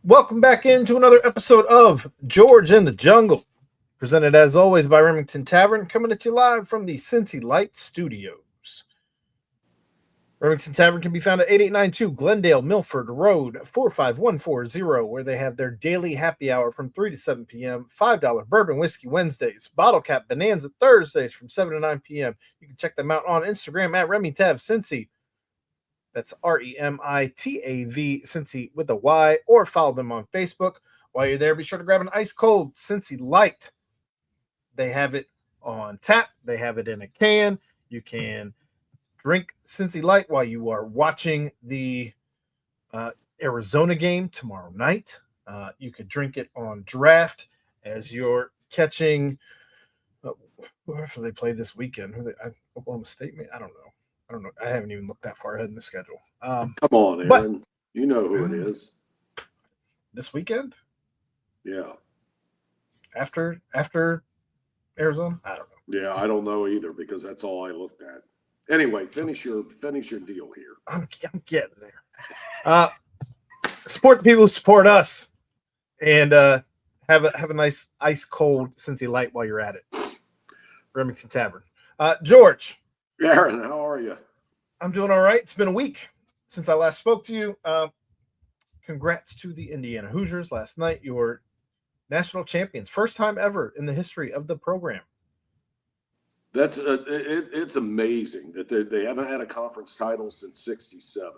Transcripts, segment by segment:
Welcome back into another episode of George in the Jungle, presented as always by Remington Tavern, coming at you live from the Cincy Light Studios. Remington Tavern can be found at 8892 Glendale Milford Road, 45140, where they have their daily happy hour from 3 to 7 p.m., $5 bourbon whiskey Wednesdays, bottle cap bonanza Thursdays from 7 to 9 p.m. You can check them out on Instagram at RemyTav Cincy. That's REMITAV Cincy with a Y, or follow them on Facebook. While you're there, be sure to grab an ice cold Cincy Light. They have it on tap. They have it in a can. You can drink Cincy Light while you are watching the Arizona game tomorrow night. You could drink it on draft as you're catching. Whoever they play this weekend, Oklahoma State, I don't know. I haven't even looked that far ahead in the schedule. Come on, Aaron. You know who it is. This weekend? Yeah. After Arizona? I don't know. Yeah, I don't know either because that's all I looked at. Anyway, finish your deal here. I'm getting there. Support the people who support us, and have a nice ice cold Cincy Light while you're at it. Remington Tavern. George. Aaron, how are you? I'm doing all right. It's been a week since I last spoke to you. Congrats to the Indiana Hoosiers last night. Your national champions, first time ever in the history of the program. That's it's amazing that they haven't had a conference title since '67.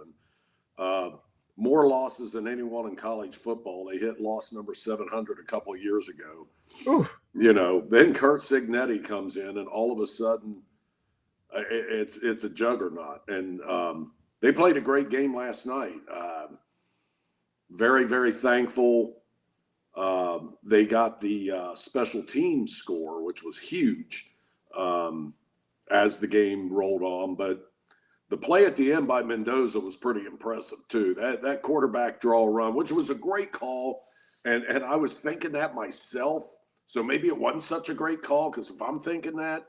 More losses than anyone in college football. They hit loss number 700 a couple of years ago. Ooh. You know, then Curt Cignetti comes in, and all of a sudden, it's a juggernaut. And they played a great game last night. Very, very thankful. They got the special team score, which was huge as the game rolled on. But the play at the end by Mendoza was pretty impressive, too. That quarterback draw run, which was a great call. And I was thinking that myself. So maybe it wasn't such a great call because if I'm thinking that,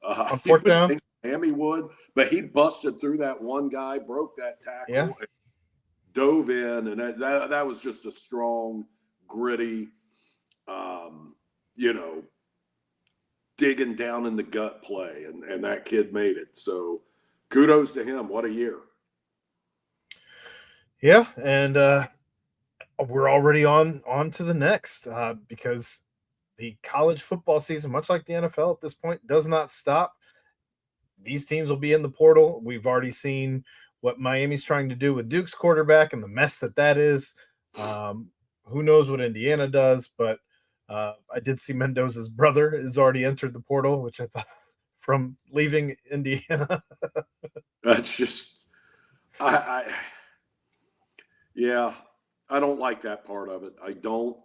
on fourth down, Miami would. But he busted through that one guy, broke that tackle, yeah, and dove in. And that was just a strong, gritty, digging down in the gut play. And that kid made it. So kudos to him. What a year. Yeah, and we're already on to the next because the college football season, much like the NFL at this point, does not stop. These teams will be in the portal. We've already seen what Miami's trying to do with Duke's quarterback and the mess that is. Who knows what Indiana does, but I did see Mendoza's brother has already entered the portal, which I thought from leaving Indiana. That's just yeah, I don't like that part of it. I don't.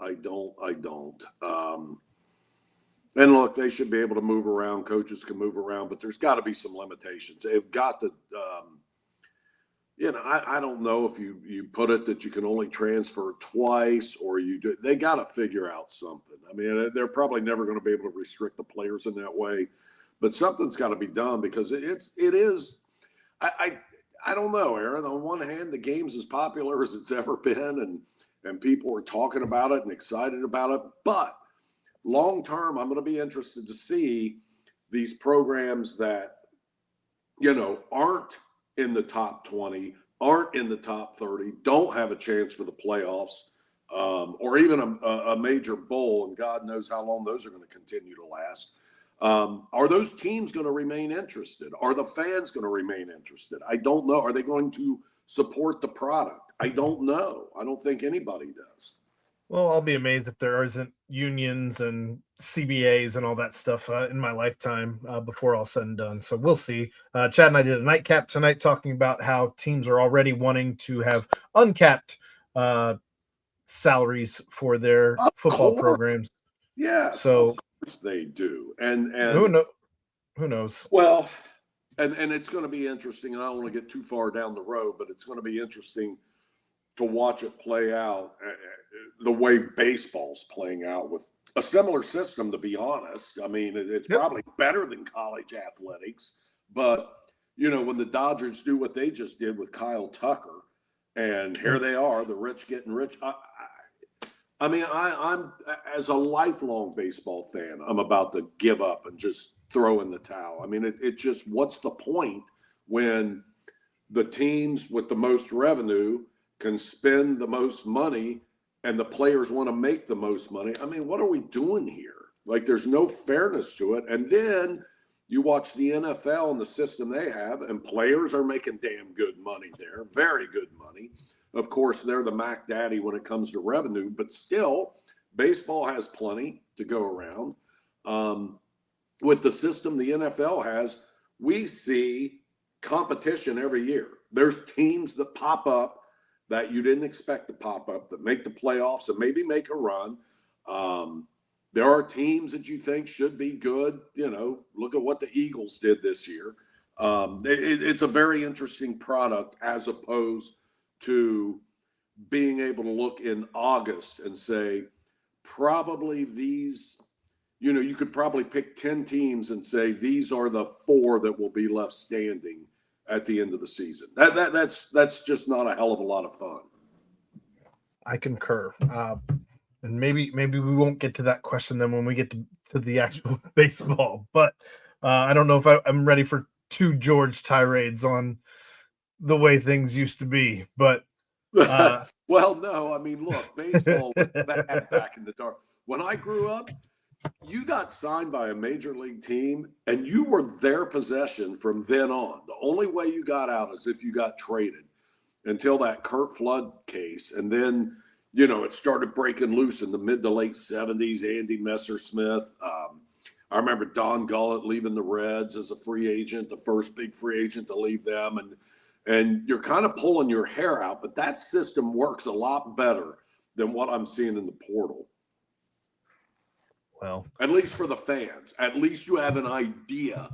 And look, they should be able to move around. Coaches can move around, but there's got to be some limitations. They've got to, I don't know if you put it that you can only transfer twice or you do. They got to figure out something. I mean, they're probably never going to be able to restrict the players in that way, but something's got to be done because it is. I don't know, Aaron. On one hand, the game's as popular as it's ever been, and people are talking about it and excited about it. But long term, I'm going to be interested to see these programs that, aren't in the top 20, aren't in the top 30, don't have a chance for the playoffs, or even a major bowl, and God knows how long those are going to continue to last. Are those teams going to remain interested? Are the fans going to remain interested? I don't know. Are they going to support the product? I don't know. I don't think anybody does. Well, I'll be amazed if there isn't unions and CBAs and all that stuff in my lifetime before all said and done. So we'll see. Chad and I did a nightcap tonight talking about how teams are already wanting to have uncapped salaries for their football programs. Yeah, so of course they do. And who knows? Well, and it's going to be interesting. And I don't want to get too far down the road, but it's going to be interesting to watch it play out the way baseball's playing out with a similar system, to be honest. I mean, it's probably better than college athletics, but when the Dodgers do what they just did with Kyle Tucker, and here they are, the rich getting rich, I mean, I'm as a lifelong baseball fan, I'm about to give up and just throw in the towel. I mean, it just, what's the point when the teams with the most revenue can spend the most money and the players want to make the most money? I mean, what are we doing here? Like, there's no fairness to it. And then you watch the NFL and the system they have, and players are making damn good money there, very good money. Of course, they're the Mac Daddy when it comes to revenue, but still, baseball has plenty to go around. With the system the NFL has, we see competition every year. There's teams that pop up that you didn't expect to pop up, that make the playoffs and maybe make a run. There are teams that you think should be good. You know, look at what the Eagles did this year. It's a very interesting product as opposed to being able to look in August and say, probably these, you know, you could probably pick 10 teams and say, these are the 4 that will be left standing at the end of the season. That's just not a hell of a lot of fun. I concur. And maybe we won't get to that question then when we get to the actual baseball. But I don't know if I'm ready for 2 George tirades on the way things used to be. But well, no, I mean, look, baseball was bad back in the dark. When I grew up, you got signed by a major league team and you were their possession from then on. The only way you got out is if you got traded until that Kurt Flood case. And then, you know, it started breaking loose in the mid to late 70s. Andy Messersmith. I remember Don Gullett leaving the Reds as a free agent, the first big free agent to leave them. And you're kind of pulling your hair out, but that system works a lot better than what I'm seeing in the portal. Well, at least for the fans, at least you have an idea.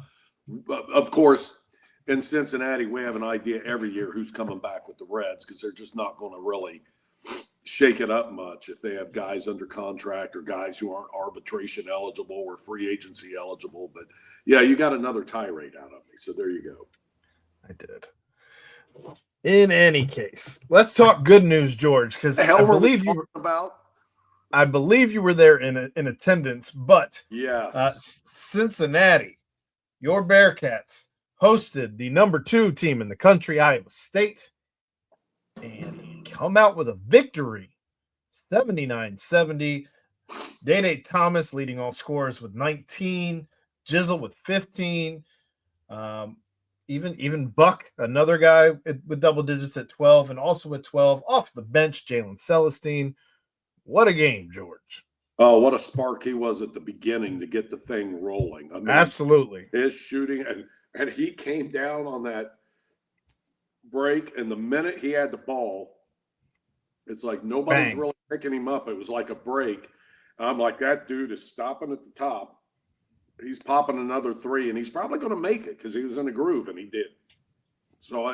Of course, in Cincinnati, we have an idea every year who's coming back with the Reds because they're just not going to really shake it up much if they have guys under contract or guys who aren't arbitration eligible or free agency eligible. But yeah, you got another tirade out of me. So there you go. I did. In any case, let's talk good news, George, because I believe you were about. I believe you were there in attendance, but yes, Cincinnati, your Bearcats, hosted the number 2 team in the country, Iowa State, and come out with a victory, 79-70. Dane Thomas leading all scorers with 19, Jizzle with 15, even Buck, another guy with double digits at 12, and also at 12 off the bench, Jalen Celestine. What a game, George. Oh, what a spark he was at the beginning to get the thing rolling. I mean, absolutely. His shooting, and he came down on that break, and the minute he had the ball, it's like nobody's really picking him up. It was like a break. I'm like, that dude is stopping at the top. He's popping another 3, and he's probably going to make it because he was in a groove, and he did. So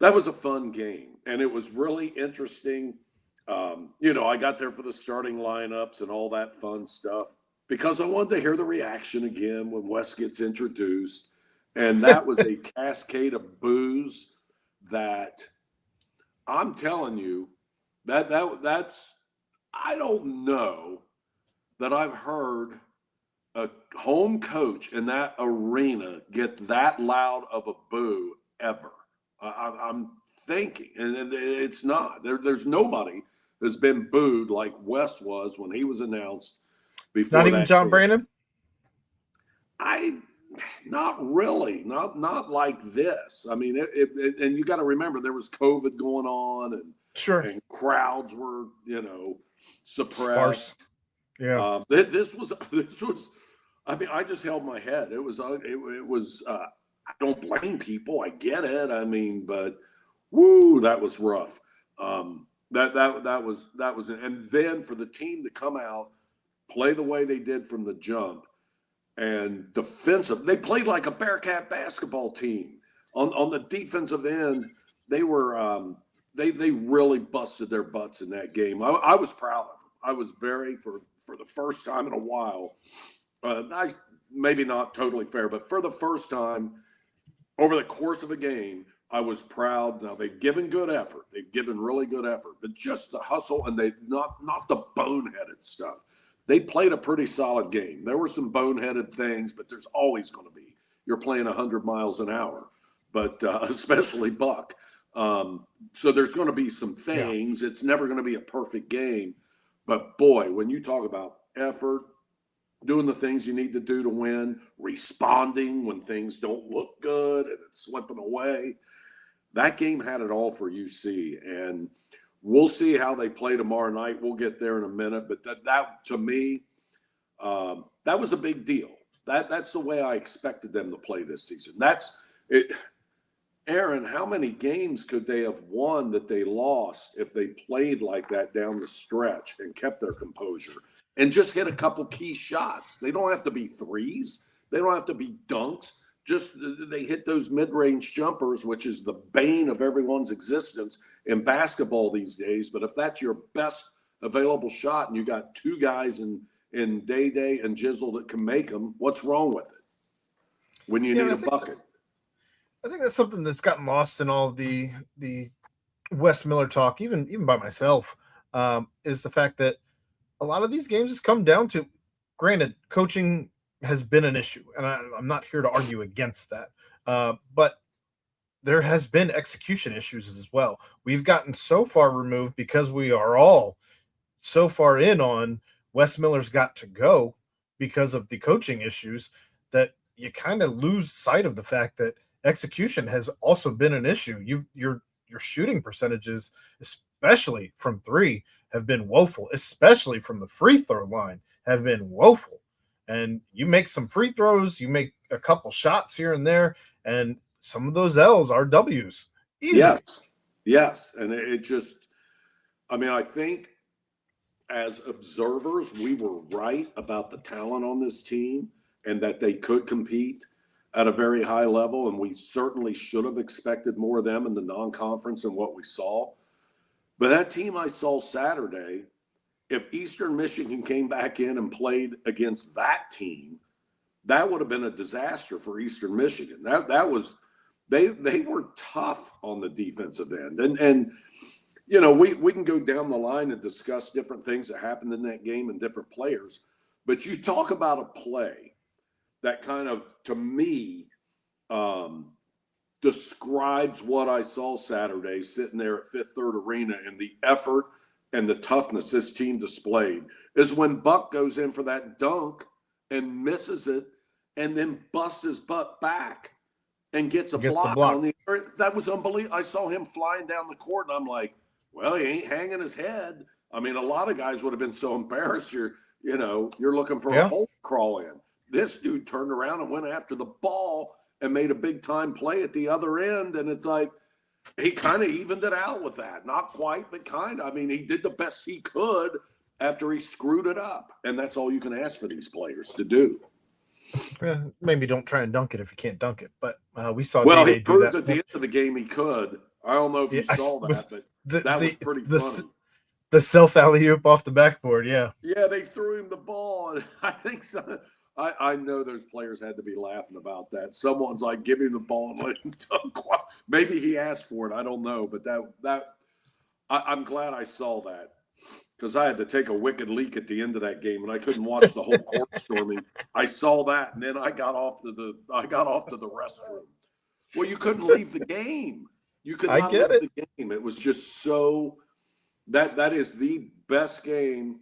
that was a fun game, and it was really interesting. You know, I got there for the starting lineups and all that fun stuff because I wanted to hear the reaction again when Wes gets introduced. And that was a cascade of boos that I'm telling you that's, I don't know that I've heard a home coach in that arena get that loud of a boo ever. I'm thinking, and it's not. There's nobody has been booed like Wes was when he was announced before. Not even John Brandon? Not really. Not like this. I mean, and you got to remember there was COVID going on, and sure, and crowds were, you know, suppressed. Sparse. Yeah. This was. I mean, I just held my head. It was. I don't blame people. I get it. I mean, but woo, that was rough. That was, and then for the team to come out, play the way they did from the jump, and defensive, they played like a Bearcat basketball team. On the defensive end, they were they really busted their butts in that game. I was proud of them. I was very for the first time in a while. Maybe not totally fair, but for the first time over the course of a game, I was proud. Now they've given good effort. They've given really good effort, but just the hustle and they not the boneheaded stuff. They played a pretty solid game. There were some boneheaded things, but there's always going to be. You're playing 100 miles an hour, but especially Buck. So there's going to be some things. Yeah. It's never going to be a perfect game, but boy, when you talk about effort, doing the things you need to do to win, responding when things don't look good and it's slipping away. That game had it all for UC, and we'll see how they play tomorrow night. We'll get there in a minute, but that to me, that was a big deal. That's the way I expected them to play this season. That's it. Aaron, how many games could they have won that they lost if they played like that down the stretch and kept their composure and just hit a couple key shots? They don't have to be threes. They don't have to be dunks. Just they hit those mid-range jumpers, which is the bane of everyone's existence in basketball these days. But if that's your best available shot and you got two guys in Day and Jizzle that can make them, what's wrong with it when you need a bucket? I think that's something that's gotten lost in all the Wes Miller talk, even by myself, is the fact that a lot of these games has come down to, granted, coaching has been an issue, and I'm not here to argue against that. But there has been execution issues as well. We've gotten so far removed because we are all so far in on Wes Miller's got to go because of the coaching issues that you kind of lose sight of the fact that execution has also been an issue. Your shooting percentages, especially from three, have been woeful, especially from the free throw line, have been woeful. And you make some free throws, you make a couple shots here and there, and some of those L's are W's. Easy. Yes. And it just, I think as observers, we were right about the talent on this team and that they could compete at a very high level. And we certainly should have expected more of them in the non-conference than what we saw. But that team I saw Saturday, if Eastern Michigan came back in and played against that team, that would have been a disaster for Eastern Michigan. That was they were tough on the defensive end. And you know, we can go down the line and discuss different things that happened in that game and different players. But you talk about a play that kind of, to me, describes what I saw Saturday sitting there at Fifth Third Arena and the effort and the toughness this team displayed is when Buck goes in for that dunk and misses it and then busts his butt back and gets a block on the – that was unbelievable. I saw him flying down the court, and I'm like, well, he ain't hanging his head. I mean, a lot of guys would have been so embarrassed you're looking for a hole to crawl in. This dude turned around and went after the ball and made a big-time play at the other end, and it's like he kind of evened it out with that. Not quite, but kind of. I mean, he did the best he could after he screwed it up, and that's all you can ask for these players to do. Yeah, maybe don't try and dunk it if you can't dunk it, but we saw. Well, he proved at the end of the game he could. I don't know if you saw that, but that was pretty funny. The self alley-oop off the backboard, yeah. Yeah, they threw him the ball, and I think so. I know those players had to be laughing about that. Someone's like, give him the ball and let him dunk. Maybe he asked for it. I don't know, but I'm glad I saw that because I had to take a wicked leak at the end of that game, and I couldn't watch the whole court storming. I saw that, and then I got off to the restroom. Well, you couldn't leave the game. You could not leave the game. It was just so that is the best game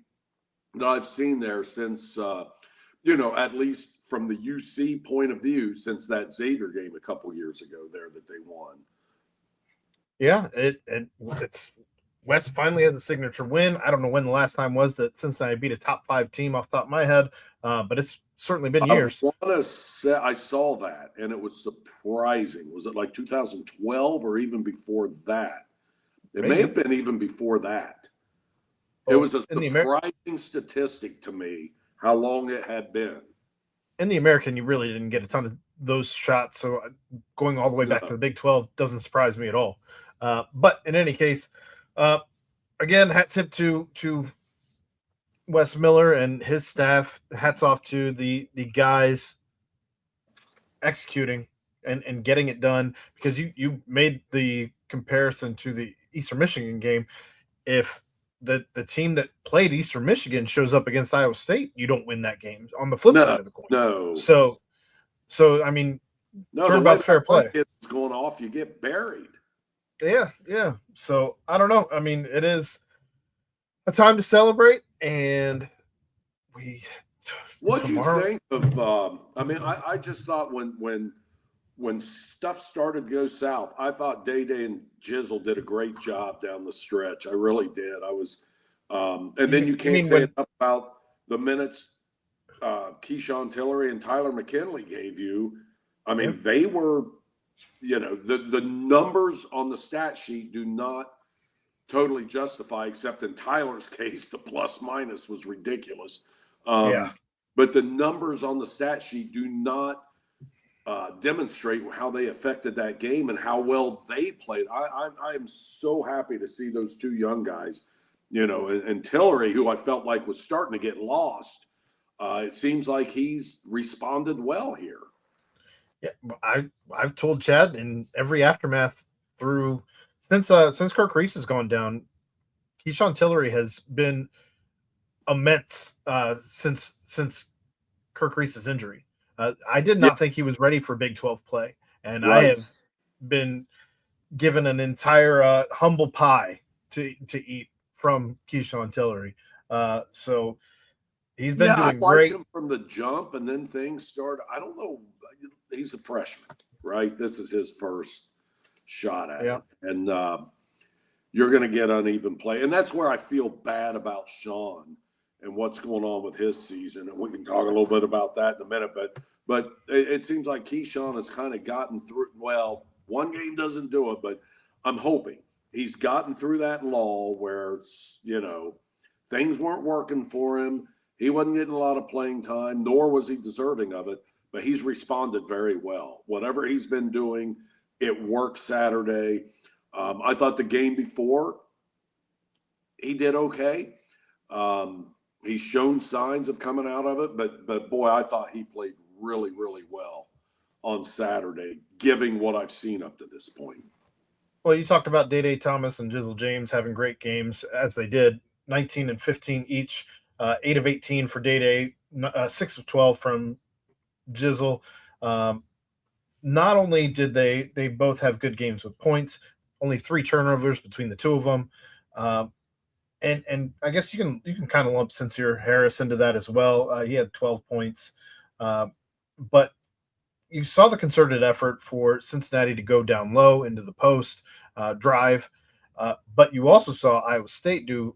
that I've seen there since at least from the UC point of view, since that Xavier game a couple years ago there that they won. Yeah, it's West finally had the signature win. I don't know when the last time was that Cincinnati beat a top 5 team off the top of my head, but it's certainly been years. I want to say I saw that, and it was surprising. Was it like 2012 or even before that? It may have been even before that. It was a surprising statistic to me how long it had been. In the American, you really didn't get a ton of those shots, so going all the way back to the Big 12 doesn't surprise me at all. But in any case, again, hat tip to Wes Miller and his staff. Hats off to the guys executing and getting it done, because you made the comparison to the Eastern Michigan game. If the team that played Eastern Michigan shows up against Iowa State, you don't win that game on the flip No, side of the coin. no. So I mean, No, the way turnabout's fair that one play. kid was going off, you get buried. Yeah. So I don't know. I mean, it is a time to celebrate, and we What do you tomorrow. think of? I mean, I just thought when stuff started to go south, I thought Day Day and Jizzle did a great job down the stretch. I really did. I was, and then you can't say enough about the minutes Keyshawn Tillery and Tyler McKinley gave you. I mean, they were, the numbers on the stat sheet do not totally justify, except in Tyler's case, the plus minus was ridiculous. But the numbers on the stat sheet do not demonstrate how they affected that game and how well they played. I am so happy to see those two young guys, and Tillery, who I felt like was starting to get lost. It seems like he's responded well here. Yeah, I've told Chad in every aftermath through since Kirk Reese has gone down, Keyshawn Tillery has been immense since Kirk Reese's injury. I did not think he was ready for Big 12 play, and I have been given an entire humble pie to eat from Keyshawn Tillery. So he's been doing I liked great him from the jump, and then things started. I don't know. He's a freshman, right? This is his first shot at it, and you're going to get uneven play, and that's where I feel bad about Sean and what's going on with his season. And we can talk a little bit about that in a minute, but it seems like Keyshawn has kind of gotten through. Well, one game doesn't do it, but I'm hoping he's gotten through that lull where, things weren't working for him. He wasn't getting a lot of playing time, nor was he deserving of it, but he's responded very well. Whatever he's been doing, it worked Saturday. I thought the game before, he did okay. He's shown signs of coming out of it, but boy, I thought he played really, really well on Saturday, given what I've seen up to this point. Well, you talked about Day Thomas and Jizzle James having great games, as they did, 19 and 15 each, 8 of 18 for Day, 6 of 12 from Jizzle. Not only did they both have good games with points, only 3 turnovers between the two of them. And I guess you can kind of lump Sincere Harris into that as well. He had 12 points. But you saw the concerted effort for Cincinnati to go down low into the post, drive. But you also saw Iowa State do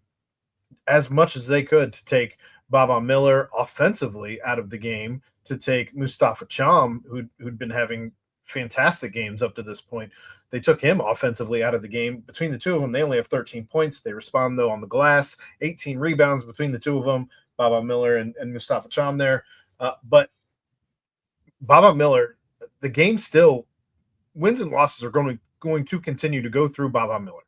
as much as they could to take Baba Miller offensively out of the game, to take Mustafa Cham, who'd been having fantastic games up to this point. They took him offensively out of the game. Between the two of them, they only have 13 points. They respond, though, on the glass. 18 rebounds between the two of them, Baba Miller and Mustafa Cham there. But Baba Miller, the game still, wins and losses are going to continue to go through Baba Miller.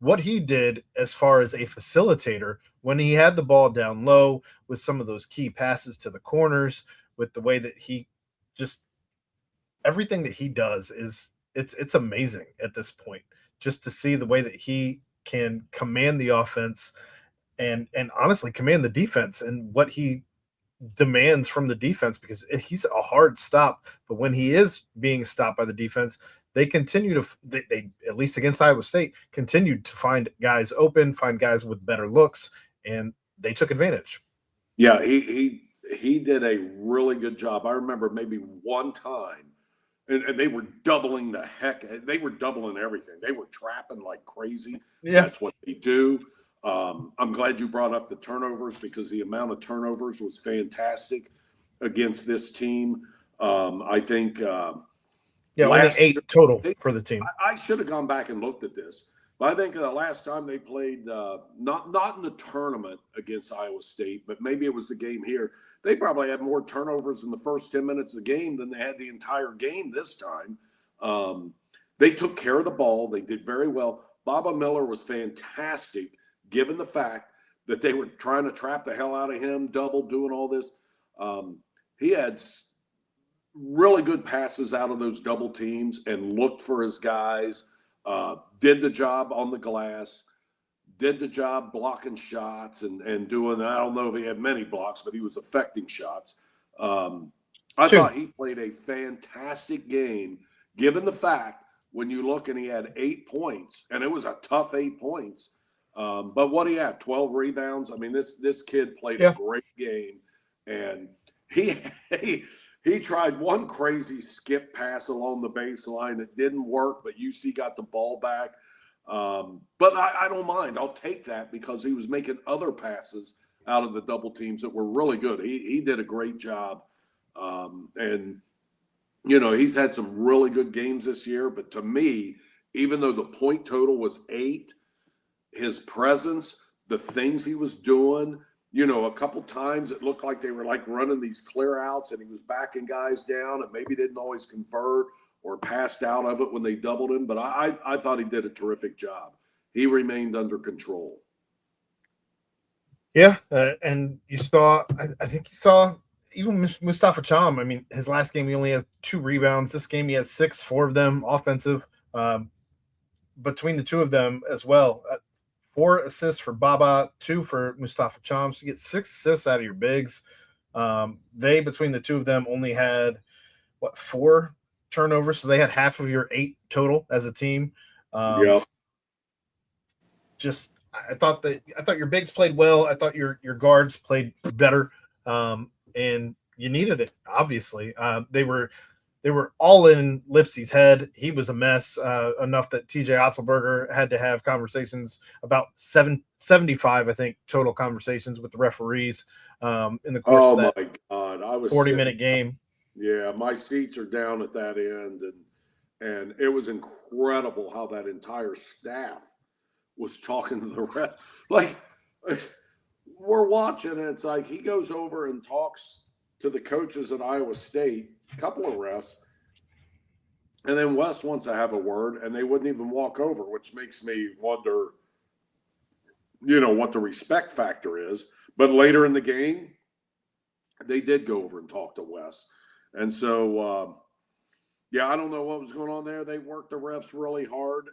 What he did as far as a facilitator when he had the ball down low with some of those key passes to the corners, with the way that he just – everything that he does is – it's amazing at this point, just to see the way that he can command the offense and honestly command the defense, and what he demands from the defense, because he's a hard stop. But when he is being stopped by the defense, they continue to they at least against Iowa State, continued to find guys open, find guys with better looks, and they took advantage. Yeah, he did a really good job. I remember maybe one time, and they were doubling the heck. They were doubling everything. They were trapping like crazy. Yeah. That's what they do. I'm glad you brought up the turnovers, because the amount of turnovers was fantastic against this team. I think only 8 total for the team. I should have gone back and looked at this, but I think the last time they played, not in the tournament against Iowa State, but maybe it was the game here, they probably had more turnovers in the first 10 minutes of the game than they had the entire game this time. They took care of the ball. They did very well. Baba Miller was fantastic, given the fact that they were trying to trap the hell out of him, double, doing all this. He had really good passes out of those double teams and looked for his guys, did the job on the glass, did the job blocking shots and doing, I don't know if he had many blocks, but he was affecting shots. I thought he played a fantastic game, given the fact when you look and he had 8 points, and it was a tough 8 points. But what do you have? 12 rebounds. I mean, this kid played a great game, and he tried one crazy skip pass along the baseline that didn't work, but UC got the ball back. But I don't mind. I'll take that because he was making other passes out of the double teams that were really good. He did a great job. And, you know, he's had some really good games this year. But to me, even though the point total was 8, his presence, the things he was doing, you know, a couple times it looked like they were like running these clear outs and he was backing guys down and maybe didn't always convert or passed out of it when they doubled him. But I thought he did a terrific job. He remained under control. Yeah, and you saw, I think you saw even Mustafa Cham. I mean, his last game he only had 2 rebounds. This game he had 6, 4 of them offensive. Between the two of them as well, 4 assists for Baba, 2 for Mustafa Cham. So you get 6 assists out of your bigs. They, between the two of them, only had 4 turnovers, so they had half of your 8 total as a team. Just I thought your bigs played well. I thought your guards played better, and you needed it. Obviously, they were all in Lipsey's head. He was a mess enough that TJ Otzelberger had to have conversations about 75, I think, total conversations with the referees in the course of that. Oh my God, I was 40-minute game. Yeah, my seats are down at that end, and it was incredible how that entire staff was talking to the ref. Like, we're watching, and it's like he goes over and talks to the coaches at Iowa State, a couple of refs, and then Wes wants to have a word, and they wouldn't even walk over, which makes me wonder, you know, what the respect factor is. But later in the game, they did go over and talk to Wes. And so, yeah, I don't know what was going on there. They worked the refs really hard.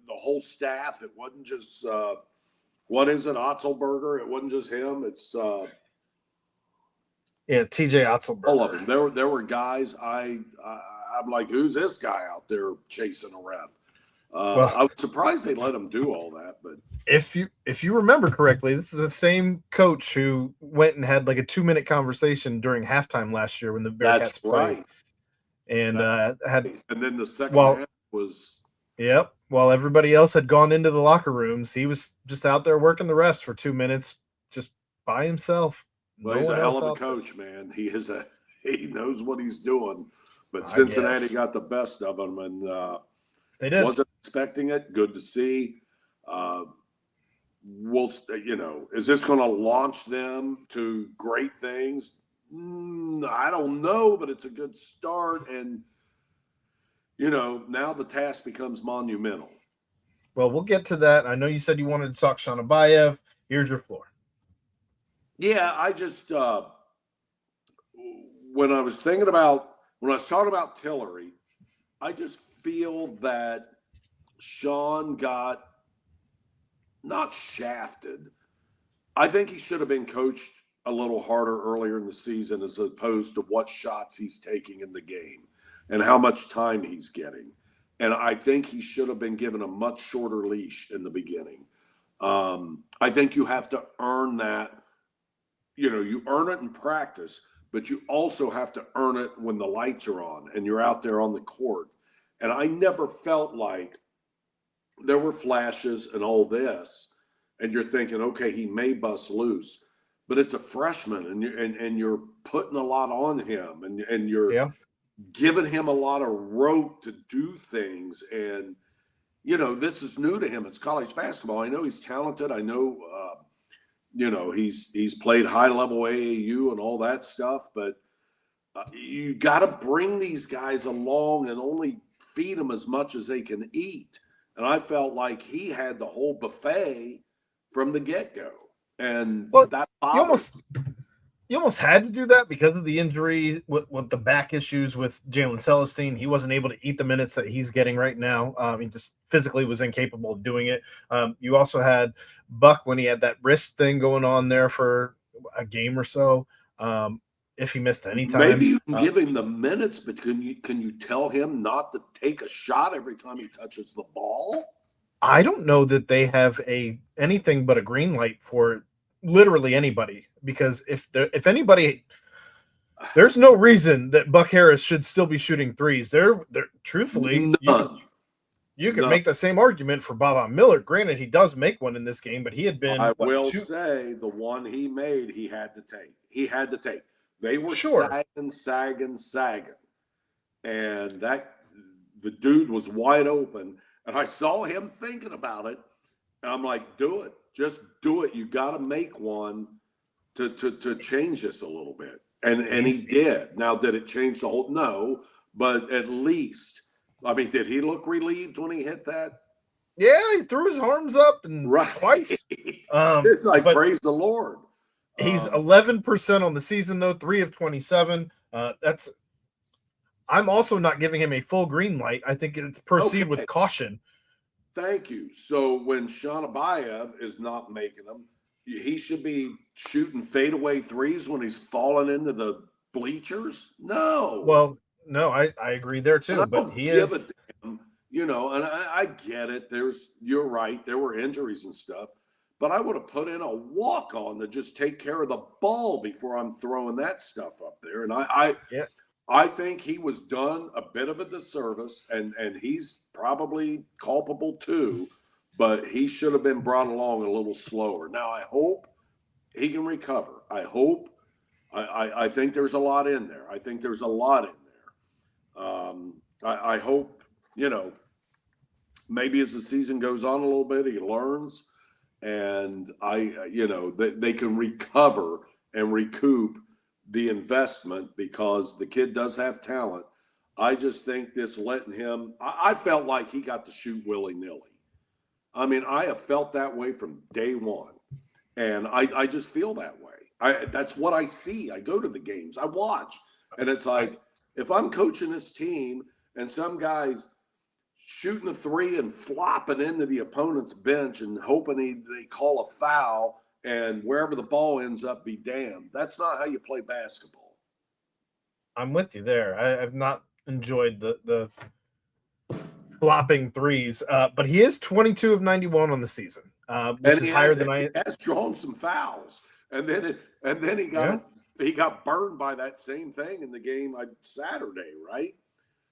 The whole staff, it wasn't just, what is it, Otzelberger? It wasn't just him. It's TJ Otzelberger. all of them. There were guys, I'm like, who's this guy out there chasing a ref? I was surprised they let him do all that. But if you remember correctly, this is the same coach who went and had like a 2-minute conversation during halftime last year when the Bearcats played. Right. And and then the second half was while everybody else had gone into the locker rooms, he was just out there working the refs for 2 minutes just by himself. Well, he's a hell of a coach, man. He knows what he's doing. But Cincinnati got the best of him, and they did. Wasn't expecting it. Good to see. We'll, you know, is this going to launch them to great things? I don't know, but it's a good start. And, you know, now the task becomes monumental. Well, we'll get to that. I know you said you wanted to talk Shanabayev. Here's your floor. Yeah, I just when I was talking about Tillery, I just feel that Sean got not shafted. I think he should have been coached a little harder earlier in the season as opposed to what shots he's taking in the game and how much time he's getting. And I think he should have been given a much shorter leash in the beginning. I think you have to earn that. You know, you earn it in practice, but you also have to earn it when the lights are on and you're out there on the court. And I never felt like there were flashes and all this, and you're thinking, okay, he may bust loose, but it's a freshman, and you're putting a lot on him, and you're giving him a lot of rope to do things. And you know, this is new to him. It's college basketball. I know he's talented. I know, you know, he's played high level AAU and all that stuff, but you got to bring these guys along and only feed them as much as they can eat. And I felt like he had the whole buffet from the get-go. And that bothers me. you almost had to do that because of the injury with the back issues with Jalen Celestine. He wasn't able to eat the minutes that he's getting right now. He just physically was incapable of doing it. You also had Buck when he had that wrist thing going on there for a game or so. If he missed any time, maybe you can give him the minutes, but can you tell him not to take a shot every time he touches the ball? I don't know that they have anything but a green light for literally anybody, because if anybody, there's no reason that Buck Harris should still be shooting threes. They're truthfully, you could make the same argument for Bob Miller. Granted, he does make one in this game, but he had been. I will say the one he made, he had to take. They were sagging, and the dude was wide open. And I saw him thinking about it, and I'm like, do it. Just do it. You got to make one to change this a little bit. And he did. Now, did it change the whole? No, but at least, I mean, did he look relieved when he hit that? Yeah, he threw his arms up and twice. It's like, praise the Lord. He's 11% on the season, though, 3 of 27. I'm also not giving him a full green light. I think it's proceed with caution. Thank you. So when Shanabayev is not making them, he should be shooting fadeaway threes when he's falling into the bleachers? No. Well, no, I agree there too. But he is, and I get it. You're right. There were injuries and stuff. But I would have put in a walk-on to just take care of the ball before I'm throwing that stuff up there. And I think he was done a bit of a disservice, and he's probably culpable too, but he should have been brought along a little slower. Now, I hope he can recover. I think there's a lot in there. I hope, maybe as the season goes on a little bit, he learns, and they can recover and recoup the investment, because the kid does have talent. I just think this letting him, I felt like he got to shoot willy-nilly. I mean, I have felt that way from day one, and I just feel that way. That's what I see. I go to the games, I watch, and it's like, if I'm coaching this team and some guy's shooting a three and flopping into the opponent's bench and hoping they call a foul, and wherever the ball ends up, be damned. That's not how you play basketball. I'm with you there. I've not enjoyed the flopping threes, but he is 22 of 91 on the season, which is higher than I. He has drawn some fouls, and then he got burned by that same thing in the game Saturday, right?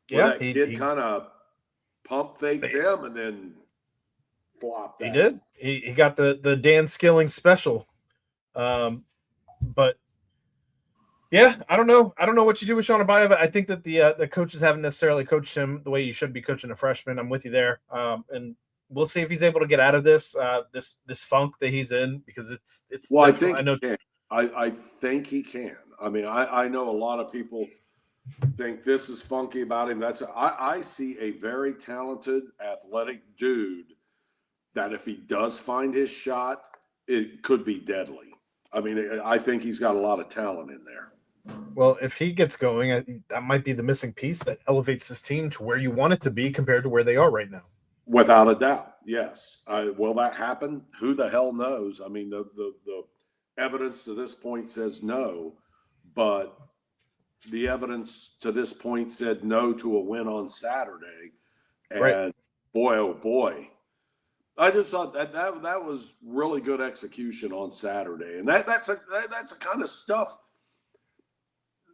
Where that kid kind of pump faked him and then flopped. He did. He got the Dan Skilling special. But yeah, I don't know what you do with Sean Abayev. I think that the coaches haven't necessarily coached him the way you should be coaching a freshman. I'm with you there. And we'll see if he's able to get out of this funk that he's in, because it's well, I think I think he can. I mean, I know a lot of people think this is funky about him. I see a very talented, athletic dude that if he does find his shot, it could be deadly. I mean, I think he's got a lot of talent in there. Well, if he gets going, that might be the missing piece that elevates this team to where you want it to be compared to where they are right now. Without a doubt, yes. Will that happen? Who the hell knows? I mean, the evidence to this point says no, but the evidence to this point said no to a win on Saturday. And boy, oh boy. I just thought that was really good execution on Saturday. And that's the kind of stuff.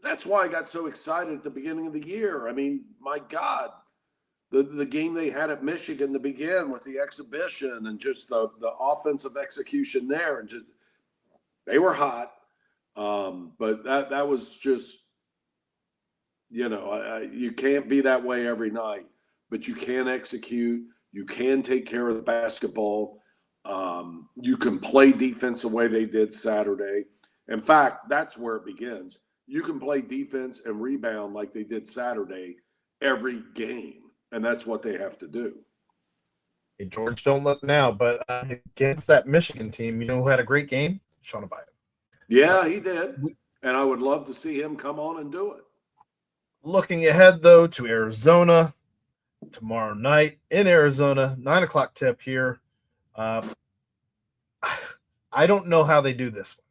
That's why I got so excited at the beginning of the year. I mean, my God, the game they had at Michigan to begin with, the exhibition and just the offensive execution there, and just they were hot. But that was just, you can't be that way every night, but you can execute. You can take care of the basketball. You can play defense the way they did Saturday. In fact, that's where it begins. You can play defense and rebound like they did Saturday every game, and that's what they have to do. Hey, George, don't look now, but against that Michigan team, who had a great game? Sean Abayev. Yeah, he did. And I would love to see him come on and do it. Looking ahead, though, to Arizona tomorrow night in Arizona, 9 o'clock tip here. I don't know how they do this one.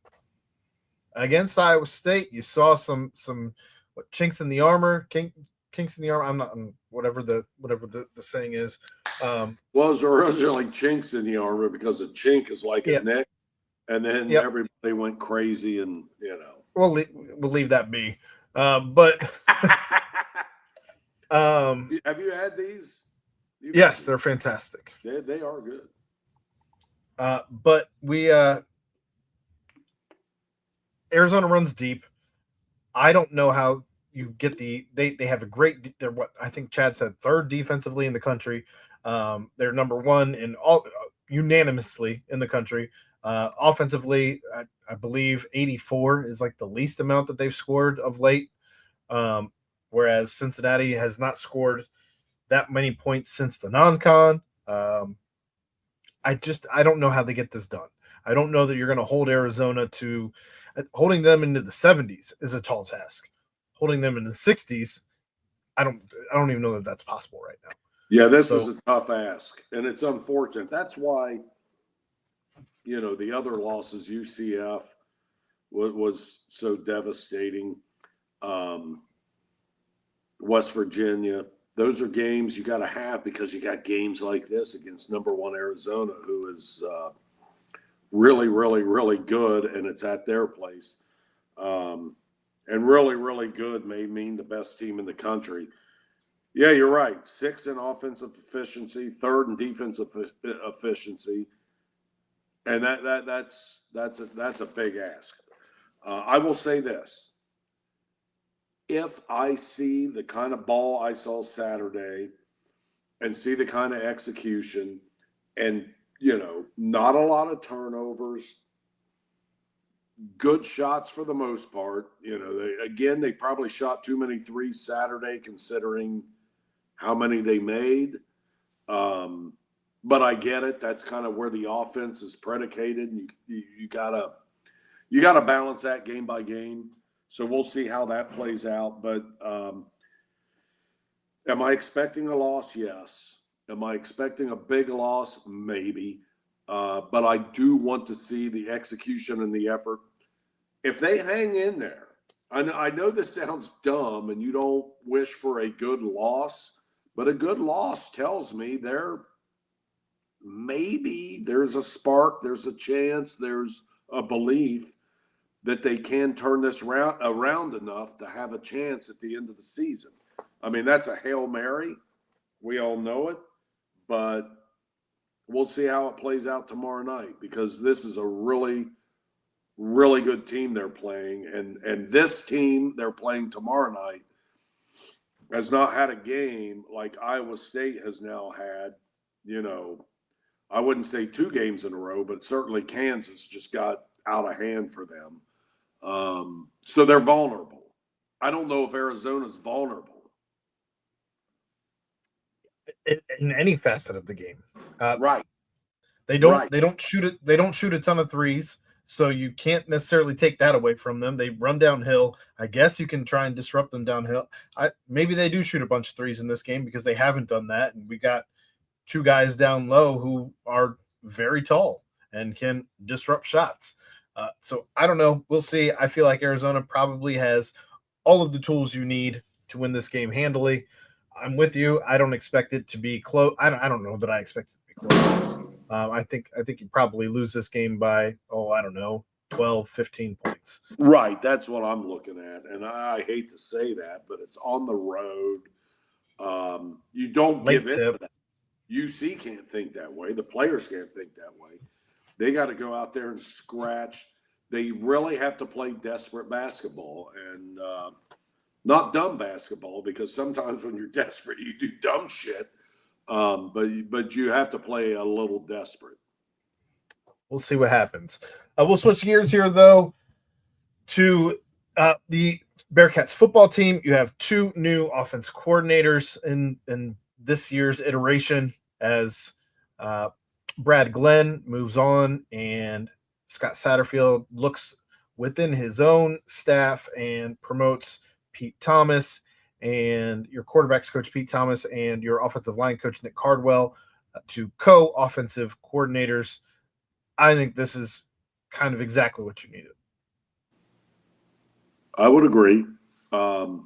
Against Iowa State, you saw some chinks in the armor, kinks in the armor. Whatever the saying is. Well, it was originally chinks in the armor because a chink is like a neck, and then everybody went crazy, and we'll leave that be. But have you had these? Yes, they're fantastic. They are good. But we Arizona runs deep. I don't know how you get they have a great. They're what I think Chad said, third defensively in the country. They're number one in all unanimously in the country. Offensively, I believe 84 is like the least amount that they've scored of late. Whereas Cincinnati has not scored that many points since the non-con. I don't know how they get this done. I don't know that you're going to hold Arizona to holding them into the 70s is a tall task. Holding them in the 60s, I don't even know that that's possible right now. Yeah, this is a tough ask, and it's unfortunate. That's why, the other losses, UCF was so devastating. West Virginia, those are games you got to have because you got games like this against number one Arizona, who is really, really, really good, and it's at their place. And really, really good may mean the best team in the country. Yeah, you're right. 6th in offensive efficiency, 3rd in defensive efficiency, and that's a big ask. I will say this: if I see the kind of ball I saw Saturday, and see the kind of execution, and not a lot of turnovers, good shots for the most part. They probably shot too many threes Saturday, considering how many they made. But I get it. That's kind of where the offense is predicated. And you gotta balance that game by game. So we'll see how that plays out. But am I expecting a loss? Yes. Am I expecting a big loss? Maybe. But I do want to see the execution and the effort. If they hang in there, I know this sounds dumb and you don't wish for a good loss, but a good loss tells me there's a spark, there's a chance, there's a belief that they can turn this around enough to have a chance at the end of the season. I mean, that's a Hail Mary. We all know it, but we'll see how it plays out tomorrow night because this is a really, really good team they're playing. And this team they're playing tomorrow night has not had a game like Iowa State has now had, I wouldn't say 2 games in a row, but certainly Kansas just got out of hand for them. So they're vulnerable. I don't know if Arizona's vulnerable. In any facet of the game. Right. They don't shoot it. They don't shoot a ton of threes. So you can't necessarily take that away from them. They run downhill. I guess you can try and disrupt them downhill. Maybe they do shoot a bunch of threes in this game because they haven't done that. And we got 2 guys down low who are very tall and can disrupt shots. So I don't know. We'll see. I feel like Arizona probably has all of the tools you need to win this game handily. I'm with you. I don't expect it to be close. I don't know that I expect it to be close. I think you probably lose this game by, 12, 15 points. Right. That's what I'm looking at. And I hate to say that, but it's on the road. You don't give in to that. UC can't think that way. The players can't think that way. They got to go out there and scratch. They really have to play desperate basketball and not dumb basketball, because sometimes when you're desperate, you do dumb shit. But you have to play a little desperate. We'll see what happens. We'll switch gears here, though, to the Bearcats football team. You have 2 new offense coordinators in this year's iteration as Brad Glenn moves on and Scott Satterfield looks within his own staff and promotes Pete Thomas and your quarterbacks coach Pete Thomas and your offensive line coach Nick Cardwell to co-offensive coordinators. I think this is kind of exactly what you needed. I would agree. I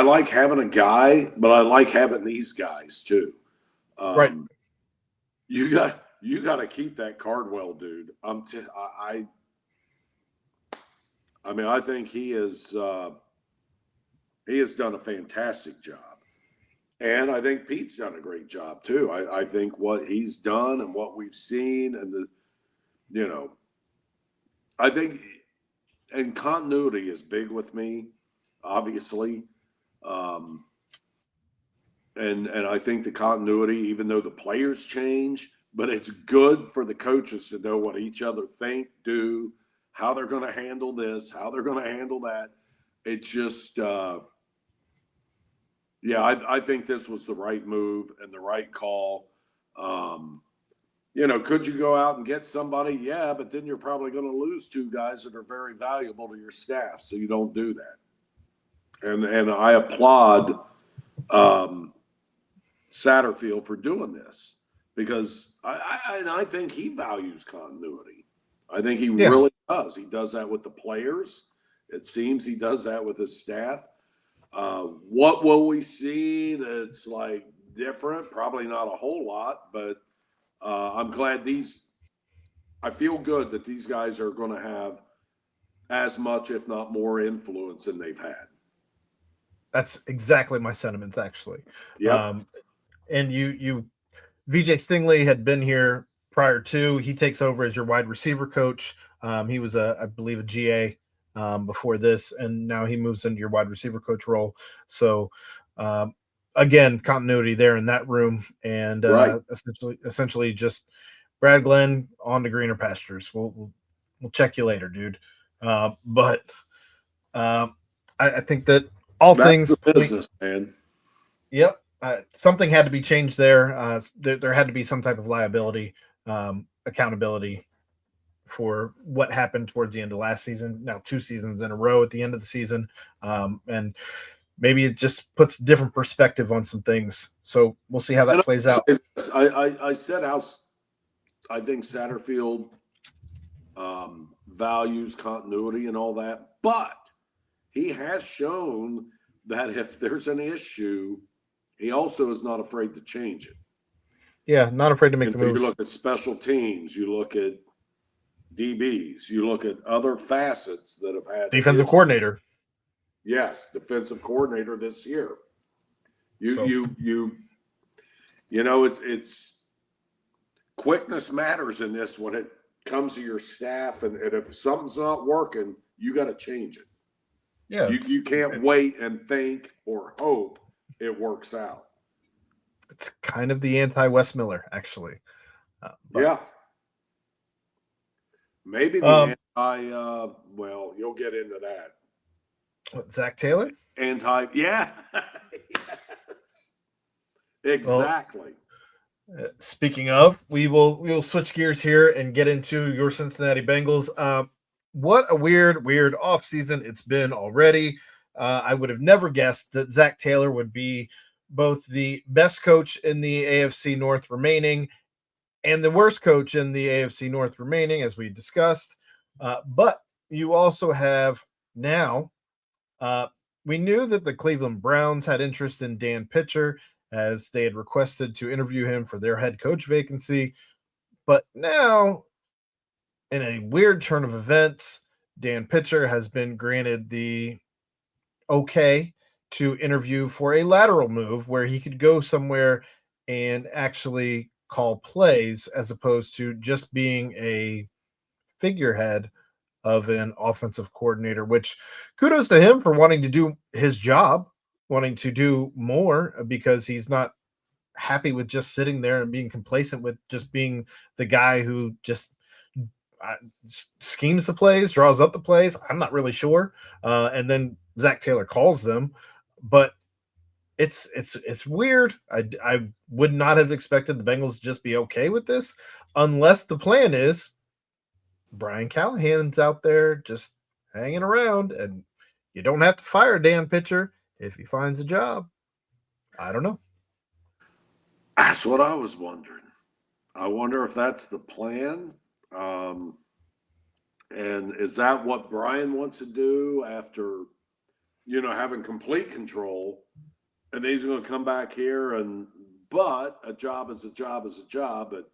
like having a guy, but I like having these guys too. Right. You got to keep that Cardwell dude. I mean, I think he has done a fantastic job. And I think Pete's done a great job too. I think what he's done and what we've seen and I think and continuity is big with me, obviously. And I think the continuity, even though the players change, but it's good for the coaches to know what each other think, do, how they're going to handle this, how they're going to handle that. It's just, I think this was the right move and the right call. Could you go out and get somebody? Yeah, but then you're probably going to lose two guys that are very valuable to your staff, so you don't do that. And I applaud Satterfield for doing this because I think he values continuity. I think he really does. He does that with the players. It seems he does that with his staff. What will we see that's like different? Probably not a whole lot, but I'm glad I feel good that these guys are going to have as much, if not more, influence than they've had. That's exactly my sentiments, actually. Yeah. And VJ Stingley had been here prior to. He takes over as your wide receiver coach. He was I believe a GA before this, and now he moves into your wide receiver coach role. So again, continuity there in that room, and right. essentially just Brad Glenn on to greener pastures. We'll check you later, dude. But I think that that's things the business, man. Yep. Something had to be changed there. There had to be some type of liability, accountability for what happened towards the end of last season. Now 2 seasons in a row at the end of the season. And maybe it just puts different perspective on some things. So we'll see how that plays out. I said how I think Satterfield values continuity and all that, but he has shown that if there's an issue, he also is not afraid to change it. Yeah, not afraid to make the moves. You look at special teams, you look at DBs, you look at other facets that have had defensive coordinator. Yes, defensive coordinator this year. It's quickness matters in this when it comes to your staff, and if something's not working, you got to change it. Yeah, you can't wait and think or hope it works out. It's kind of the anti-Wes Miller, actually. Yeah. Maybe the anti, well, you'll get into that. What, Zach Taylor? Yeah. Yes. Exactly. Well, speaking of, we'll switch gears here and get into your Cincinnati Bengals. What a weird offseason it's been already. I would have never guessed that Zach Taylor would be both the best coach in the AFC North remaining and the worst coach in the AFC North remaining, as we discussed. But you also have now, we knew that the Cleveland Browns had interest in Dan Pitcher as they had requested to interview him for their head coach vacancy. But now, in a weird turn of events, Dan Pitcher has been granted the okay to interview for a lateral move where he could go somewhere and actually call plays as opposed to just being a figurehead of an offensive coordinator, which kudos to him for wanting to do his job, wanting to do more, because he's not happy with just sitting there and being complacent with just being the guy who just schemes the plays, draws up the plays. I'm not really sure. And then Zach Taylor calls them, but it's weird. I would not have expected the Bengals to just be okay with this unless the plan is Brian Callahan's out there just hanging around, and you don't have to fire Dan Pitcher if he finds a job. I don't know. That's what I was wondering. I wonder if that's the plan. And is that what Brian wants to do after, having complete control? And he's going to come back here but a job is a job is a job. But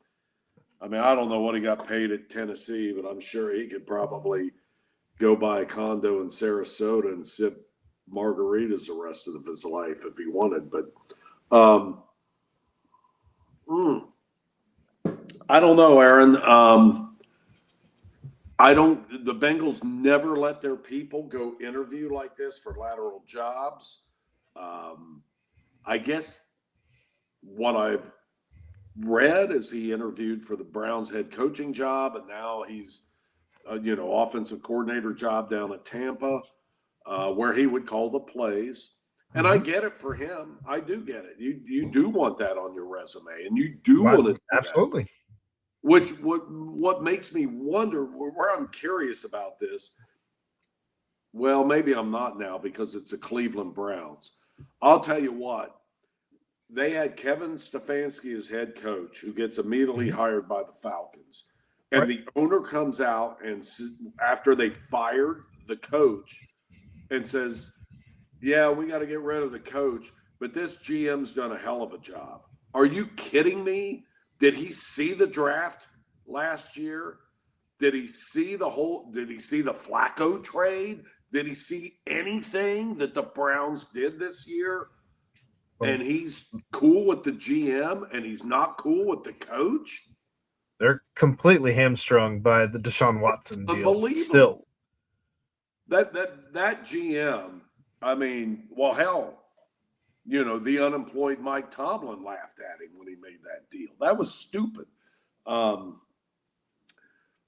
I mean, I don't know what he got paid at Tennessee, but I'm sure he could probably go buy a condo in Sarasota and sip margaritas the rest of his life if he wanted. But I don't know, Aaron. The Bengals never let their people go interview like this for lateral jobs. I guess what I've read is he interviewed for the Browns head coaching job, and now he's, offensive coordinator job down at Tampa, where he would call the plays. And I get it for him. I do get it. You do want that on your resume, and you do want to do absolutely. That. Which what makes me wonder, where I'm curious about this. Well, maybe I'm not now because it's the Cleveland Browns. I'll tell you what. They had Kevin Stefanski as head coach, who gets immediately hired by the Falcons. And the owner comes out and after they fired the coach and says, yeah, we got to get rid of the coach, but this GM's done a hell of a job. Are you kidding me? Did he see the draft last year? Did he see the Flacco trade? Did he see anything that the Browns did this year? And he's cool with the GM and he's not cool with the coach? They're completely hamstrung by the Deshaun Watson deal. Still. That GM, I mean, well, hell, the unemployed Mike Tomlin laughed at him when he made that deal. That was stupid.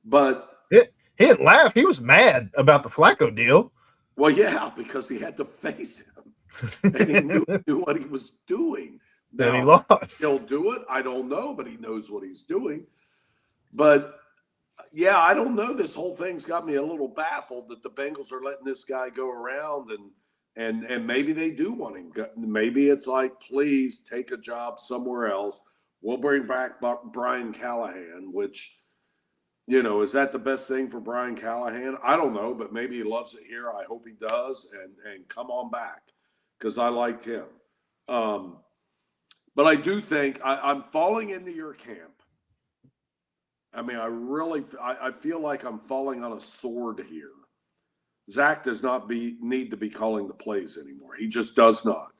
But he didn't laugh. He was mad about the Flacco deal. Well, yeah, because he had to face him. And he knew what he was doing. Now, he lost. He'll do it. I don't know, but he knows what he's doing. But, yeah, I don't know. This whole thing's got me a little baffled that the Bengals are letting this guy go around and maybe they do want him. Maybe it's like, please take a job somewhere else. We'll bring back Brian Callahan, which, is that the best thing for Brian Callahan? I don't know, but maybe he loves it here. I hope he does. And come on back because I liked him. But I do think I'm falling into your camp. I mean, I feel like I'm falling on a sword here. Zach does not need to be calling the plays anymore. He just does not.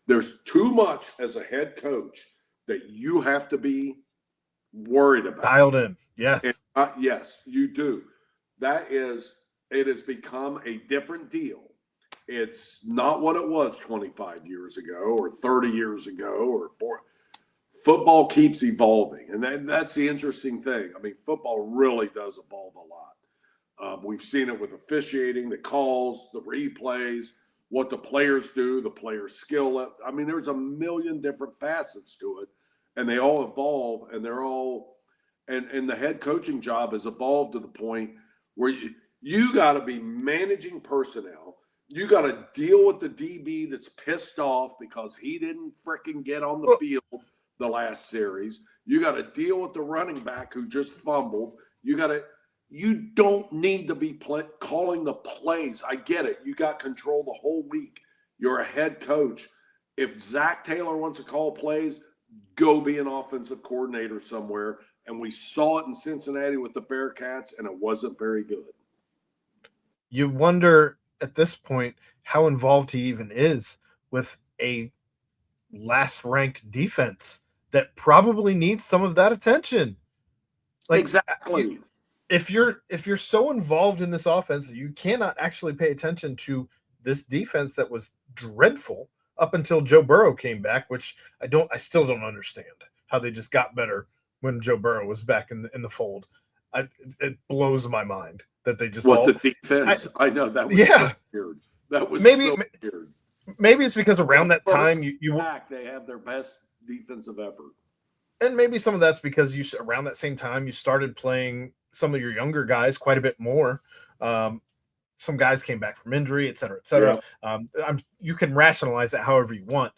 There's too much as a head coach that you have to be worried about. Dialed in. Yes. And, yes, you do. It has become a different deal. It's not what it was 25 years ago or 30 years ago or 40. Football keeps evolving, and that's the interesting thing. I mean, football really does evolve a lot. We've seen it with officiating, the calls, the replays, what the players do, the players' skill. I mean, there's a million different facets to it, and they all evolve, and they're all and the head coaching job has evolved to the point where you got to be managing personnel. You got to deal with the DB that's pissed off because he didn't freaking get on the field the last series. You got to deal with the running back who just fumbled. You don't need to be calling the plays. I get it. You got control the whole week. You're a head coach. If Zach Taylor wants to call plays, go be an offensive coordinator somewhere. And we saw it in Cincinnati with the Bearcats, and it wasn't very good. You wonder at this point how involved he even is with a last-ranked defense that probably needs some of that attention. Exactly. If you're so involved in this offense that you cannot actually pay attention to this defense that was dreadful up until Joe Burrow came back, which I still don't understand how they just got better when Joe Burrow was back in the fold. It blows my mind that they just the defense. I know that was so weird. That was so weird. Maybe it's because around that time they have their best defensive effort. And maybe some of that's because around that same time you started playing some of your younger guys quite a bit more. Some guys came back from injury, et cetera, et cetera. Yeah. You can rationalize it however you want.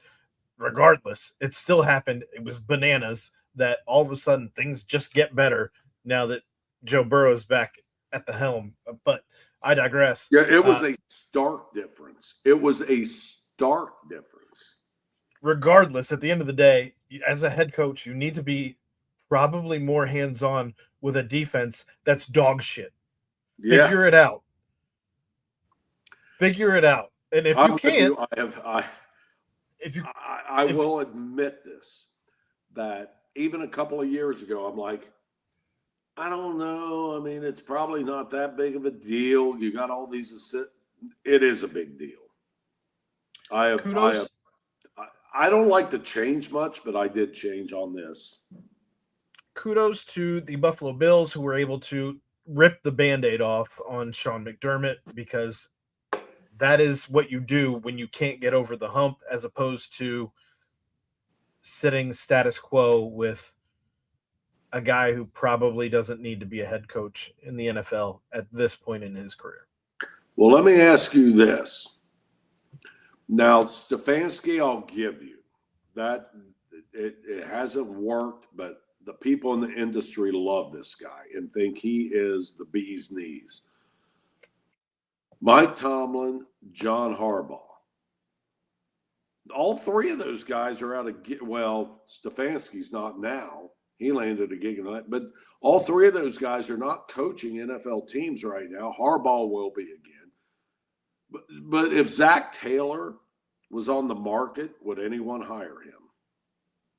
Regardless, it still happened. It was bananas that all of a sudden things just get better now that Joe Burrow's back at the helm. But I digress. Yeah, it was a stark difference. It was a stark difference. Regardless, at the end of the day, as a head coach, you need to be probably more hands-on with a defense that's dog shit. Yeah. Figure it out. Figure it out. And if you can't, I will admit this, that even a couple of years ago, I'm like, I don't know. I mean, it's probably not that big of a deal. You got all these assists. It is a big deal. I don't like to change much, but I did change on this. Kudos to the Buffalo Bills, who were able to rip the Band-Aid off on Sean McDermott, because that is what you do when you can't get over the hump, as opposed to sitting status quo with a guy who probably doesn't need to be a head coach in the NFL at this point in his career. Well, let me ask you this. Now, Stefanski, I'll give you that it hasn't worked, but the people in the industry love this guy and think he is the bee's knees. Mike Tomlin, John Harbaugh. All three of those guys are out of – well, Stefanski's not now. He landed a gig in that. But all three of those guys are not coaching NFL teams right now. Harbaugh will be again. But if Zach Taylor was on the market, would anyone hire him?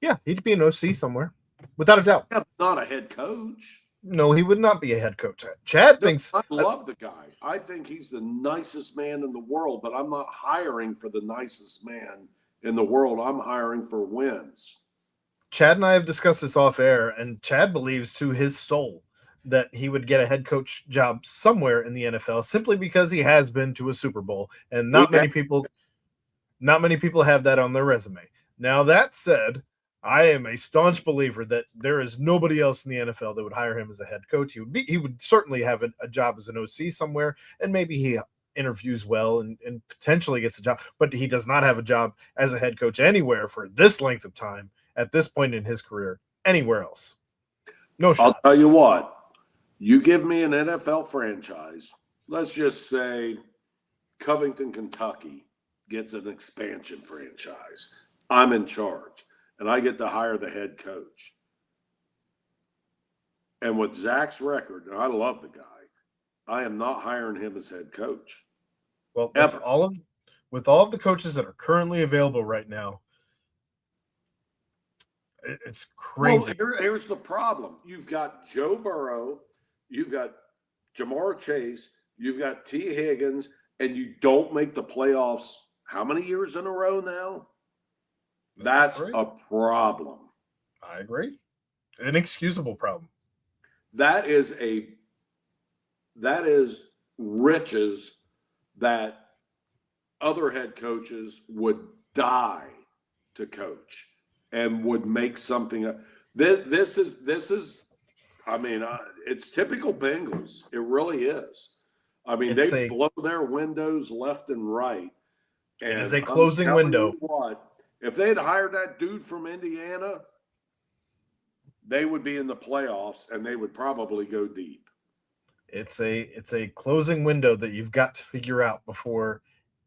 Yeah, he'd be an OC somewhere, without a doubt. Yeah, not a head coach. No, he would not be a head coach. Chad thinks – I love the guy. I think he's the nicest man in the world, but I'm not hiring for the nicest man in the world. I'm hiring for wins. Chad and I have discussed this off air, and Chad believes to his soul that he would get a head coach job somewhere in the NFL simply because he has been to a Super Bowl, and not many people have that on their resume. Now, that said, I am a staunch believer that there is nobody else in the NFL that would hire him as a head coach. He would certainly have a job as an OC somewhere, and maybe he interviews well and potentially gets a job, but he does not have a job as a head coach anywhere for this length of time at this point in his career anywhere else. No shot. I'll tell you what, you give me an NFL franchise, let's just say Covington, Kentucky gets an expansion franchise. I'm in charge, and I get to hire the head coach. And with Zach's record, and I love the guy, I am not hiring him as head coach. Well, with all of the coaches that are currently available right now, it's crazy. Well, here's the problem. You've got Joe Burrow, you've got Jamar Chase, you've got T. Higgins, and you don't make the playoffs how many years in a row now? That's a problem. I agree. An inexcusable problem. That is riches that other head coaches would die to coach and would make something. This is. I mean, it's typical Bengals. It really is. I mean, they blow their windows left and right. And it is a closing window. What? If they'd hired that dude from Indiana, they would be in the playoffs and they would probably go deep. It's a closing window that you've got to figure out before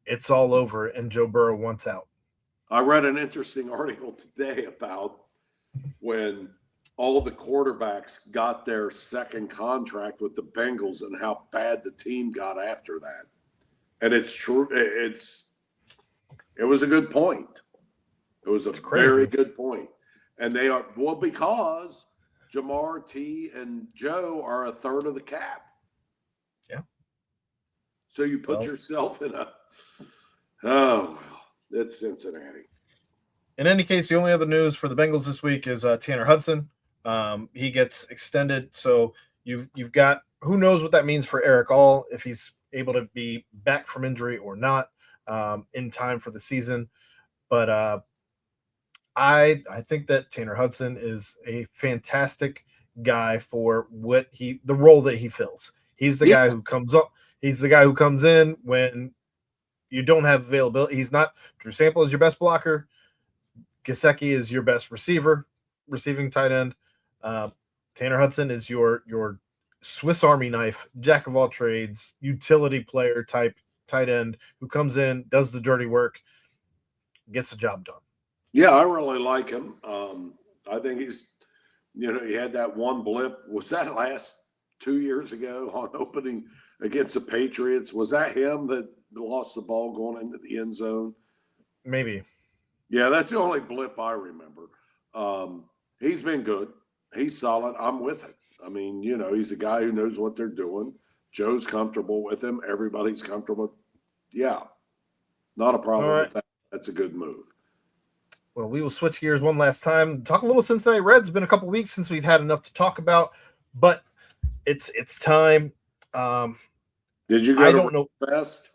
it's all over and Joe Burrow wants out. I read an interesting article today about when all of the quarterbacks got their second contract with the Bengals and how bad the team got after that. And it's true. It was a good point. It was a very good point. And they are, well, because Jamar, T, and Joe are a third of the cap. Yeah. So you put yourself in well, it's Cincinnati. In any case, the only other news for the Bengals this week is Tanner Hudson. He gets extended. So you've got, who knows what that means for Eric All, if he's able to be back from injury or not in time for the season. But I think that Tanner Hudson is a fantastic guy for the role that he fills. He's the guy who comes up. He's the guy who comes in when you don't have availability. He's not. Drew Sample is your best blocker. Gesicki is your best receiving tight end. Tanner Hudson is your Swiss Army knife, jack of all trades, utility player type tight end who comes in, does the dirty work, gets the job done. Yeah, I really like him. I think he's, he had that one blip. Was that last 2 years ago on opening against the Patriots? Was that him that lost the ball going into the end zone? Maybe. Yeah, that's the only blip I remember. He's been good. He's solid. I'm with it. I mean, he's a guy who knows what they're doing. Joe's comfortable with him. Everybody's comfortable. Yeah, not a problem with that. That's a good move. Well, we will switch gears one last time. Talk a little Cincinnati Reds. It's been a couple weeks since we've had enough to talk about, but it's time. Did you go to Fest?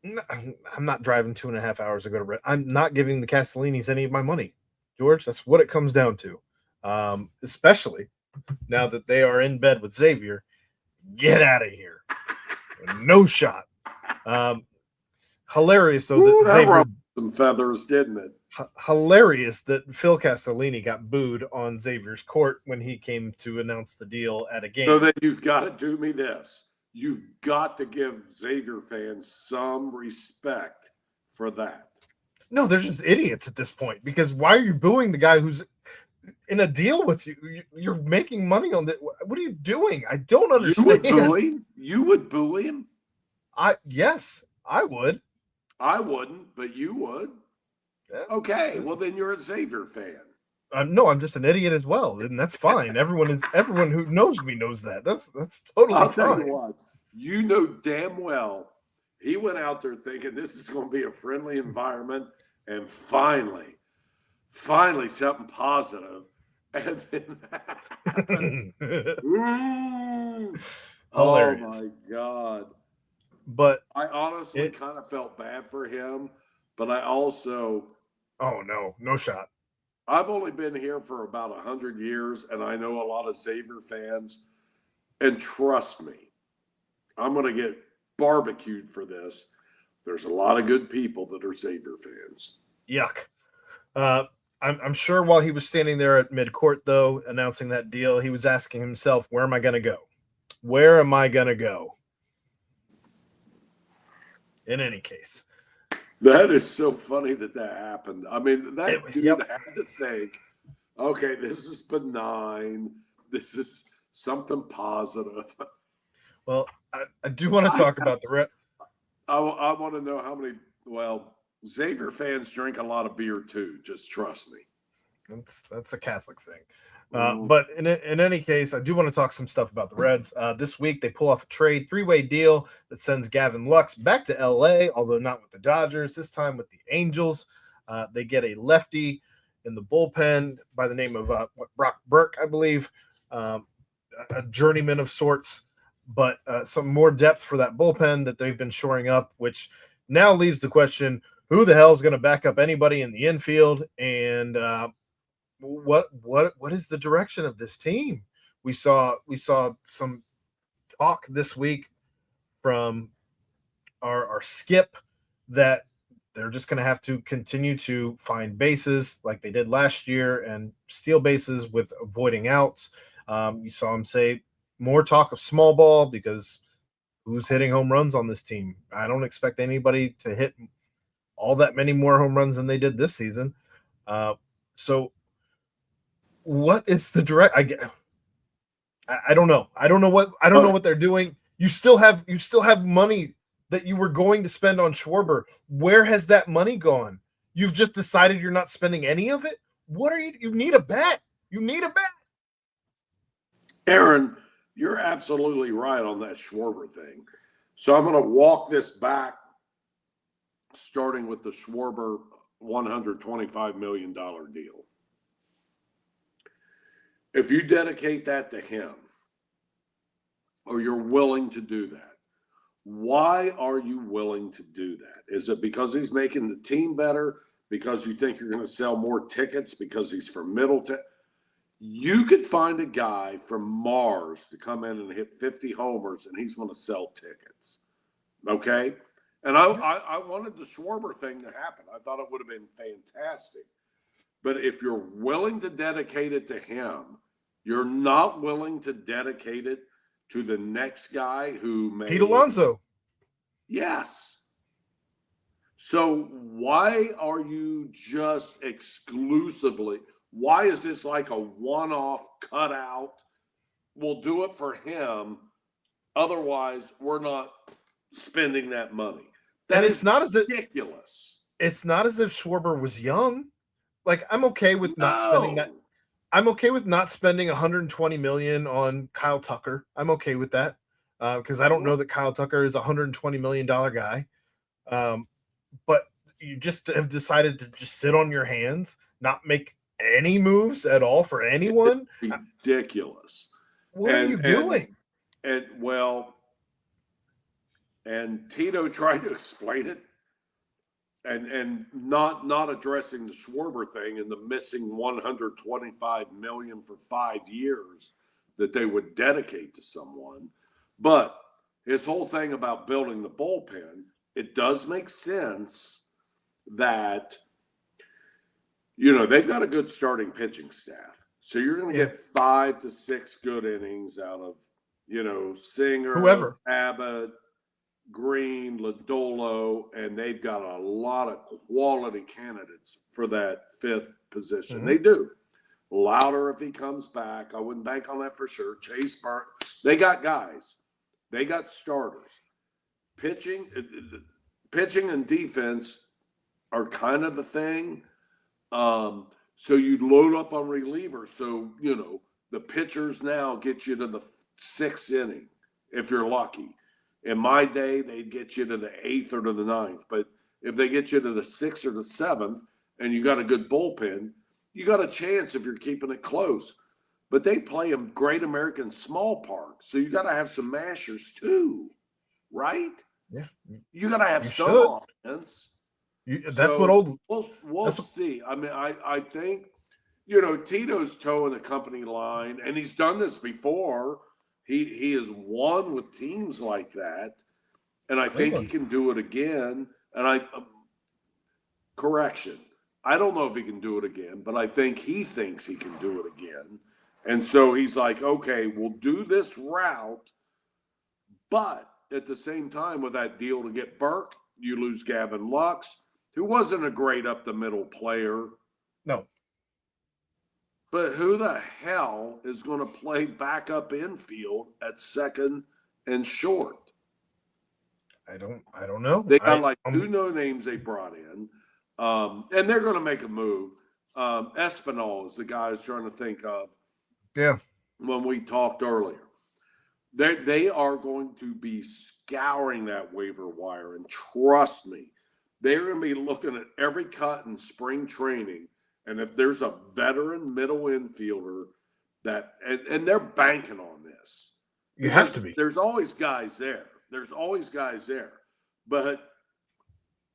No, I'm not driving 2.5 hours to go to Red. I'm not giving the Castellinis any of my money, George. That's what it comes down to. Especially now that they are in bed with Xavier. Get out of here. No shot. Hilarious, though. Ooh, that ruffled some feathers, didn't it? Hilarious that Phil Castellini got booed on Xavier's court when he came to announce the deal at a game. So then you've got to do me this. You've got to give Xavier fans some respect for that. No, they're just idiots at this point, because why are you booing the guy who's in a deal with you? You're making money on that. What are you doing? I don't understand. You would boo him? Yes, I would. I wouldn't, but you would. Yeah. Okay, well then you're a Xavier fan. No, I'm just an idiot as well, and that's fine. Everyone who knows me knows that. That's totally I'll fine. tell you what, you know damn well he went out there thinking this is going to be a friendly environment, and finally something positive, and then that happens. Ooh, oh my God! But I honestly kind of felt bad for him, but I also no shot. I've only been here for about 100 years, and I know a lot of Xavier fans. And trust me, I'm going to get barbecued for this. There's a lot of good people that are Xavier fans. Yuck. I'm sure while he was standing there at midcourt, though, announcing that deal, he was asking himself, where am I going to go? Where am I going to go? In any case. That is so funny that happened. I mean, that dude had to think, okay, this is benign. This is something positive. Well, I do want to talk about the Reds. I want to know how many, Xavier fans drink a lot of beer too. Just trust me. That's a Catholic thing. But in any case, I do want to talk some stuff about the Reds. This week, they pull off a trade, 3-way deal that sends Gavin Lux back to L.A., although not with the Dodgers, this time with the Angels. They get a lefty in the bullpen by the name of Brock Burke, I believe, a journeyman of sorts, but some more depth for that bullpen that they've been shoring up, which now leaves the question, who the hell is going to back up anybody in the infield? And what is the direction of this team? We saw some talk this week from our skip that they're just going to have to continue to find bases like they did last year and steal bases with avoiding outs. You saw him say more talk of small ball because who's hitting home runs on this team? I don't expect anybody to hit all that many more home runs than they did this season. So what is the direct? I don't know. I don't know what they're doing. You still have money that you were going to spend on Schwarber. Where has that money gone? You've just decided you're not spending any of it. What are you need a bet. You need a bet. Aaron, you're absolutely right on that Schwarber thing. So I'm going to walk this back, starting with the Schwarber $125 million deal. If you dedicate that to him, or you're willing to do that, why are you willing to do that? Is it because he's making the team better? Because you think you're going to sell more tickets because he's from Middleton? You could find a guy from Mars to come in and hit 50 homers, and he's going to sell tickets. Okay? And I wanted the Schwarber thing to happen. I thought it would have been fantastic. But if you're willing to dedicate it to him, you're not willing to dedicate it to the next guy who may. Pete Alonso. Yes. So why are you just exclusively? Why is this like a one-off cutout? We'll do it for him. Otherwise, we're not spending that money. That is not as ridiculous. It's not as if Schwarber was young. Like, I'm okay with not spending that. I'm okay with not spending $120 million on Kyle Tucker. I'm okay with that because I don't know that Kyle Tucker is a $120 million guy. But you just have decided to just sit on your hands, not make any moves at all for anyone. It's ridiculous. What are you doing? And Tito tried to explain it. And not addressing the Schwarber thing and the missing $125 million for 5 years that they would dedicate to someone. But his whole thing about building the bullpen, it does make sense that, they've got a good starting pitching staff. So you're going to get 5 to 6 good innings out of, Singer, whoever, Abbott, Green, Lodolo, and they've got a lot of quality candidates for that 5th position. Mm-hmm. They do. Louder if he comes back. I wouldn't bank on that for sure. Chase Burke. They got guys. They got starters. Pitching and defense are kind of the thing. So you load up on relievers. So, the pitchers now get you to the 6th inning if you're lucky. In my day, they'd get you to the 8th or to the 9th. But if they get you to the 6th or the 7th and you got a good bullpen, you got a chance if you're keeping it close. But they play a Great American Small Park, so you got to have some mashers too, right? Yeah. You got to have some offense. We'll see. I mean, I think, Tito's towing the company line, and he's done this before. He has won with teams like that, and I think he can do it again. And correction, I don't know if he can do it again, but I think he thinks he can do it again. And so he's like, okay, we'll do this route, but at the same time with that deal to get Burke, you lose Gavin Lux, who wasn't a great up-the-middle player. No. But who the hell is going to play backup infield at second and short? I don't know. They got two no names they brought in, and they're going to make a move. Espinal is the guy I was trying to think of. Yeah. When we talked earlier, they are going to be scouring that waiver wire, and trust me, they're going to be looking at every cut in spring training. And if there's a veteran middle infielder and they're banking on this. You have to be. There's always guys there. But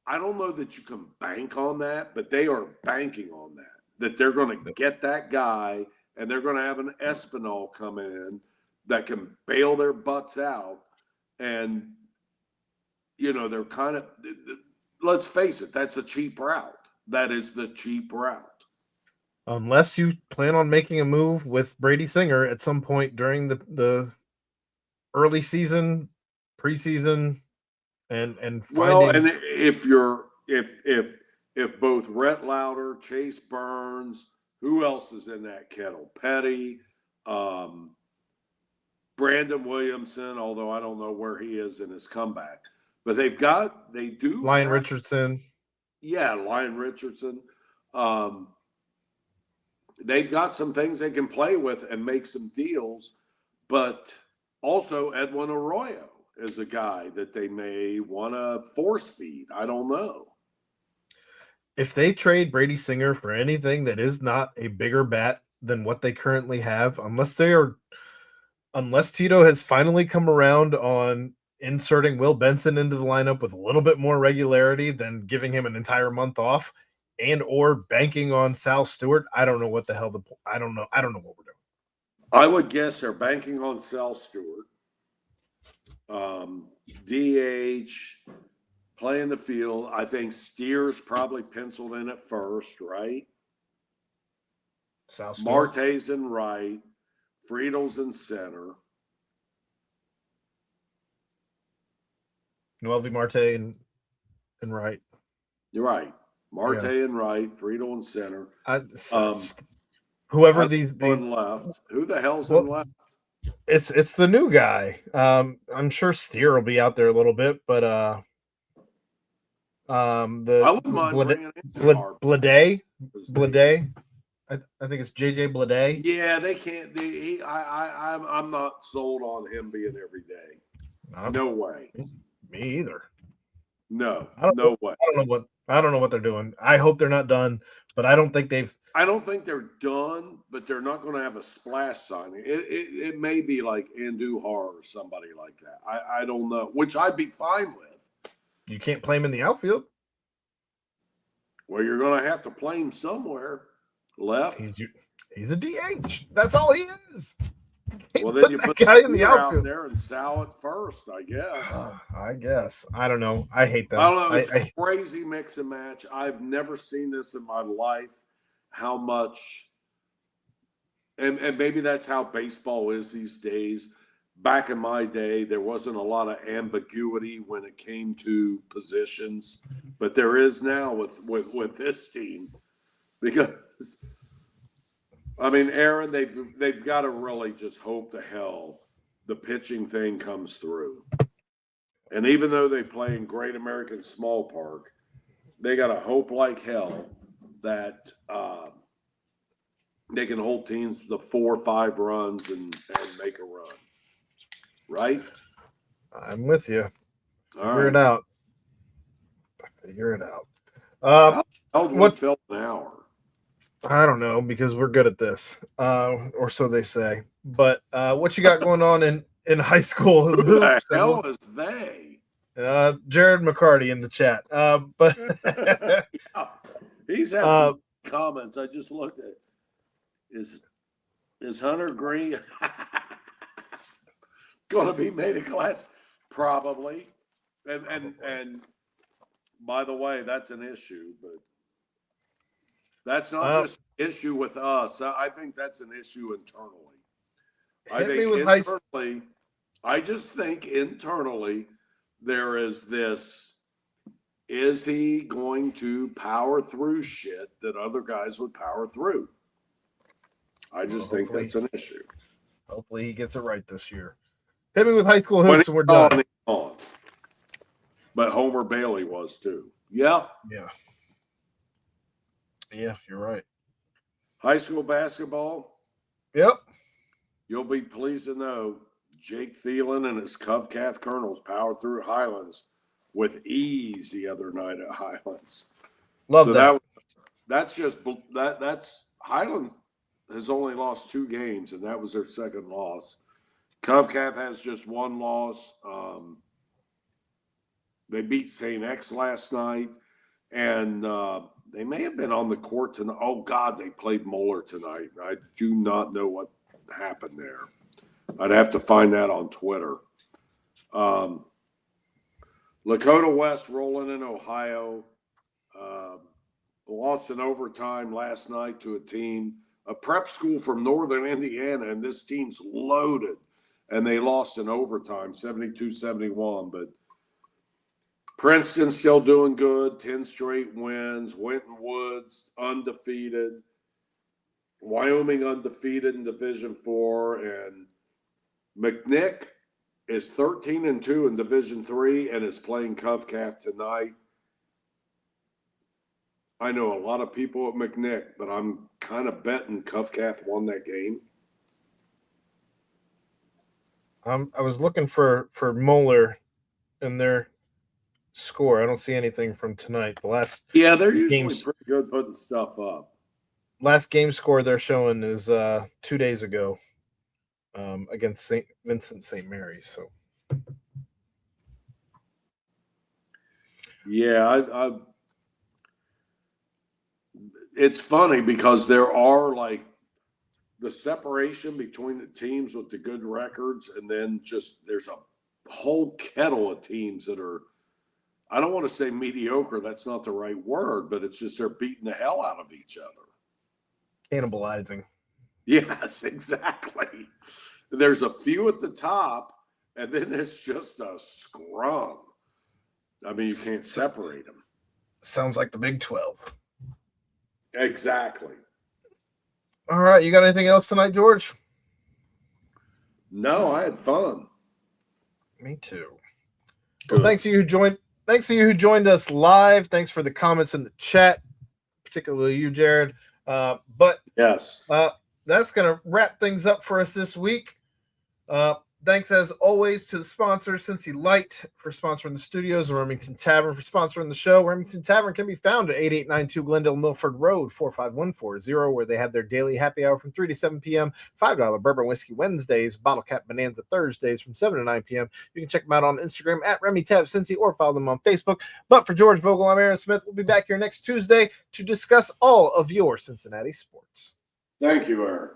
I don't know that you can bank on that, but they are banking on that they're going to get that guy and they're going to have an Espinal come in that can bail their butts out. And, they're kind of, let's face it, that's a cheap route. That is the cheap route. Unless you plan on making a move with Brady Singer at some point during the early season, preseason, and if both Rhett Lauder, Chase Burns, who else is in that kettle? Petty, Brandon Williamson, although I don't know where he is in his comeback, but they do Lyon Richardson. Yeah, Lyon Richardson. They've got some things they can play with and make some deals, but also Edwin Arroyo is a guy that they may want to force feed. I don't know. If they trade Brady Singer for anything that is not a bigger bat than what they currently have, unless Tito has finally come around on inserting Will Benson into the lineup with a little bit more regularity than giving him an entire month off, and or banking on Sal Stewart. I don't know what the hell I don't know what we're doing. I would guess they're banking on Sal Stewart. DH, playing the field. I think Steer's probably penciled in at first, right? Sal Stewart. Marte's in right. Friedel's in center. Noelvi Marte and right. You're right. Marte in right. Friedel in center. Whoever these left. Who the hell's in left? It's the new guy. I'm sure Steer will be out there a little bit, but I wouldn't mind bringing in Blade. I think it's JJ Blade. Yeah, they can't. I'm not sold on him being every day. No way. Me either. No, way. I don't know what they're doing. I hope they're not done, but I don't think they've. I don't think they're done, but they're not going to have a splash signing. It may be like Andujar or somebody like that. I don't know, which I'd be fine with. You can't play him in the outfield. Well, you're going to have to play him somewhere. Left. He's a DH. That's all he is. Well, then you put the guy in the outfield out there and Sal at first, I guess. I guess. I don't know. I hate that. I don't know. It's a crazy mix and match. I've never seen this in my life. How much, and maybe that's how baseball is these days. Back in my day, there wasn't a lot of ambiguity when it came to positions, but there is now with this team, because I mean, Aaron, they've got to really just hope to hell the pitching thing comes through. And even though they play in Great American Small Park, they got to hope like hell that they can hold teams to 4 or 5 runs and make a run. Right? I'm with you. Figure it out. Figure it out. How would we fill an hour? I don't know, because we're good at this, or so they say. But what you got going on in high school? Who the hell is they? Jared McCarty in the chat. But yeah. He's had some comments. I just looked at. Is Hunter Green going to be made a class? Probably. And by the way, that's an issue, but that's not just an issue with us. I think that's an issue internally. I just think internally there is this. Is he going to power through shit that other guys would power through? I just think that's an issue. Hopefully he gets it right this year. Hit me with high school hoops and we're done. But Homer Bailey was too. Yeah. Yeah, you're right. High school basketball. Yep. You'll be pleased to know Jake Thielen and his Covcath Colonels powered through Highlands with ease the other night at Highlands. Love that. That's Highlands has only lost 2 games, and that was their second loss. Covcath has just 1 loss. They beat St. X last night, and they may have been on the court tonight. Oh, God, they played Moeller tonight. I do not know what happened there. I'd have to find that on Twitter. Lakota West rolling in Ohio. Lost in overtime last night to a prep school from northern Indiana, and this team's loaded. And they lost in overtime, 72-71. But Princeton still doing good, 10 straight wins. Winton Woods undefeated. Wyoming undefeated in Division IV. And McNick is 13-2 in Division III and is playing Covcath tonight. I know a lot of people at McNick, but I'm kind of betting Covcath won that game. I was looking for Moeller in their score. I don't see anything from tonight. They're usually pretty good putting stuff up. Last game score they're showing is 2 days ago against St. Vincent St. Mary. So yeah, it's funny because there are like the separation between the teams with the good records, and then just there's a whole kettle of teams that are, I don't want to say mediocre, that's not the right word, but it's just they're beating the hell out of each other. Cannibalizing. Yes, exactly. There's a few at the top, and then it's just a scrum. I mean, you can't separate them. Sounds like the Big 12. Exactly. All right, you got anything else tonight, George? No, I had fun. Me too. Good. Well, thanks to you who joined us live. Thanks for the comments in the chat, particularly you, Jared. But yes, that's going to wrap things up for us this week. Thanks, as always, to the sponsors, Cincy Light, for sponsoring the studios, and Remington Tavern for sponsoring the show. Remington Tavern can be found at 8892 Glendale Milford Road, 45140, where they have their daily happy hour from 3 to 7 p.m., $5 bourbon whiskey Wednesdays, bottle cap bonanza Thursdays from 7 to 9 p.m. You can check them out on Instagram at RemyTavCincy or follow them on Facebook. But for George Vogel, I'm Aaron Smith. We'll be back here next Tuesday to discuss all of your Cincinnati sports. Thank you, Aaron.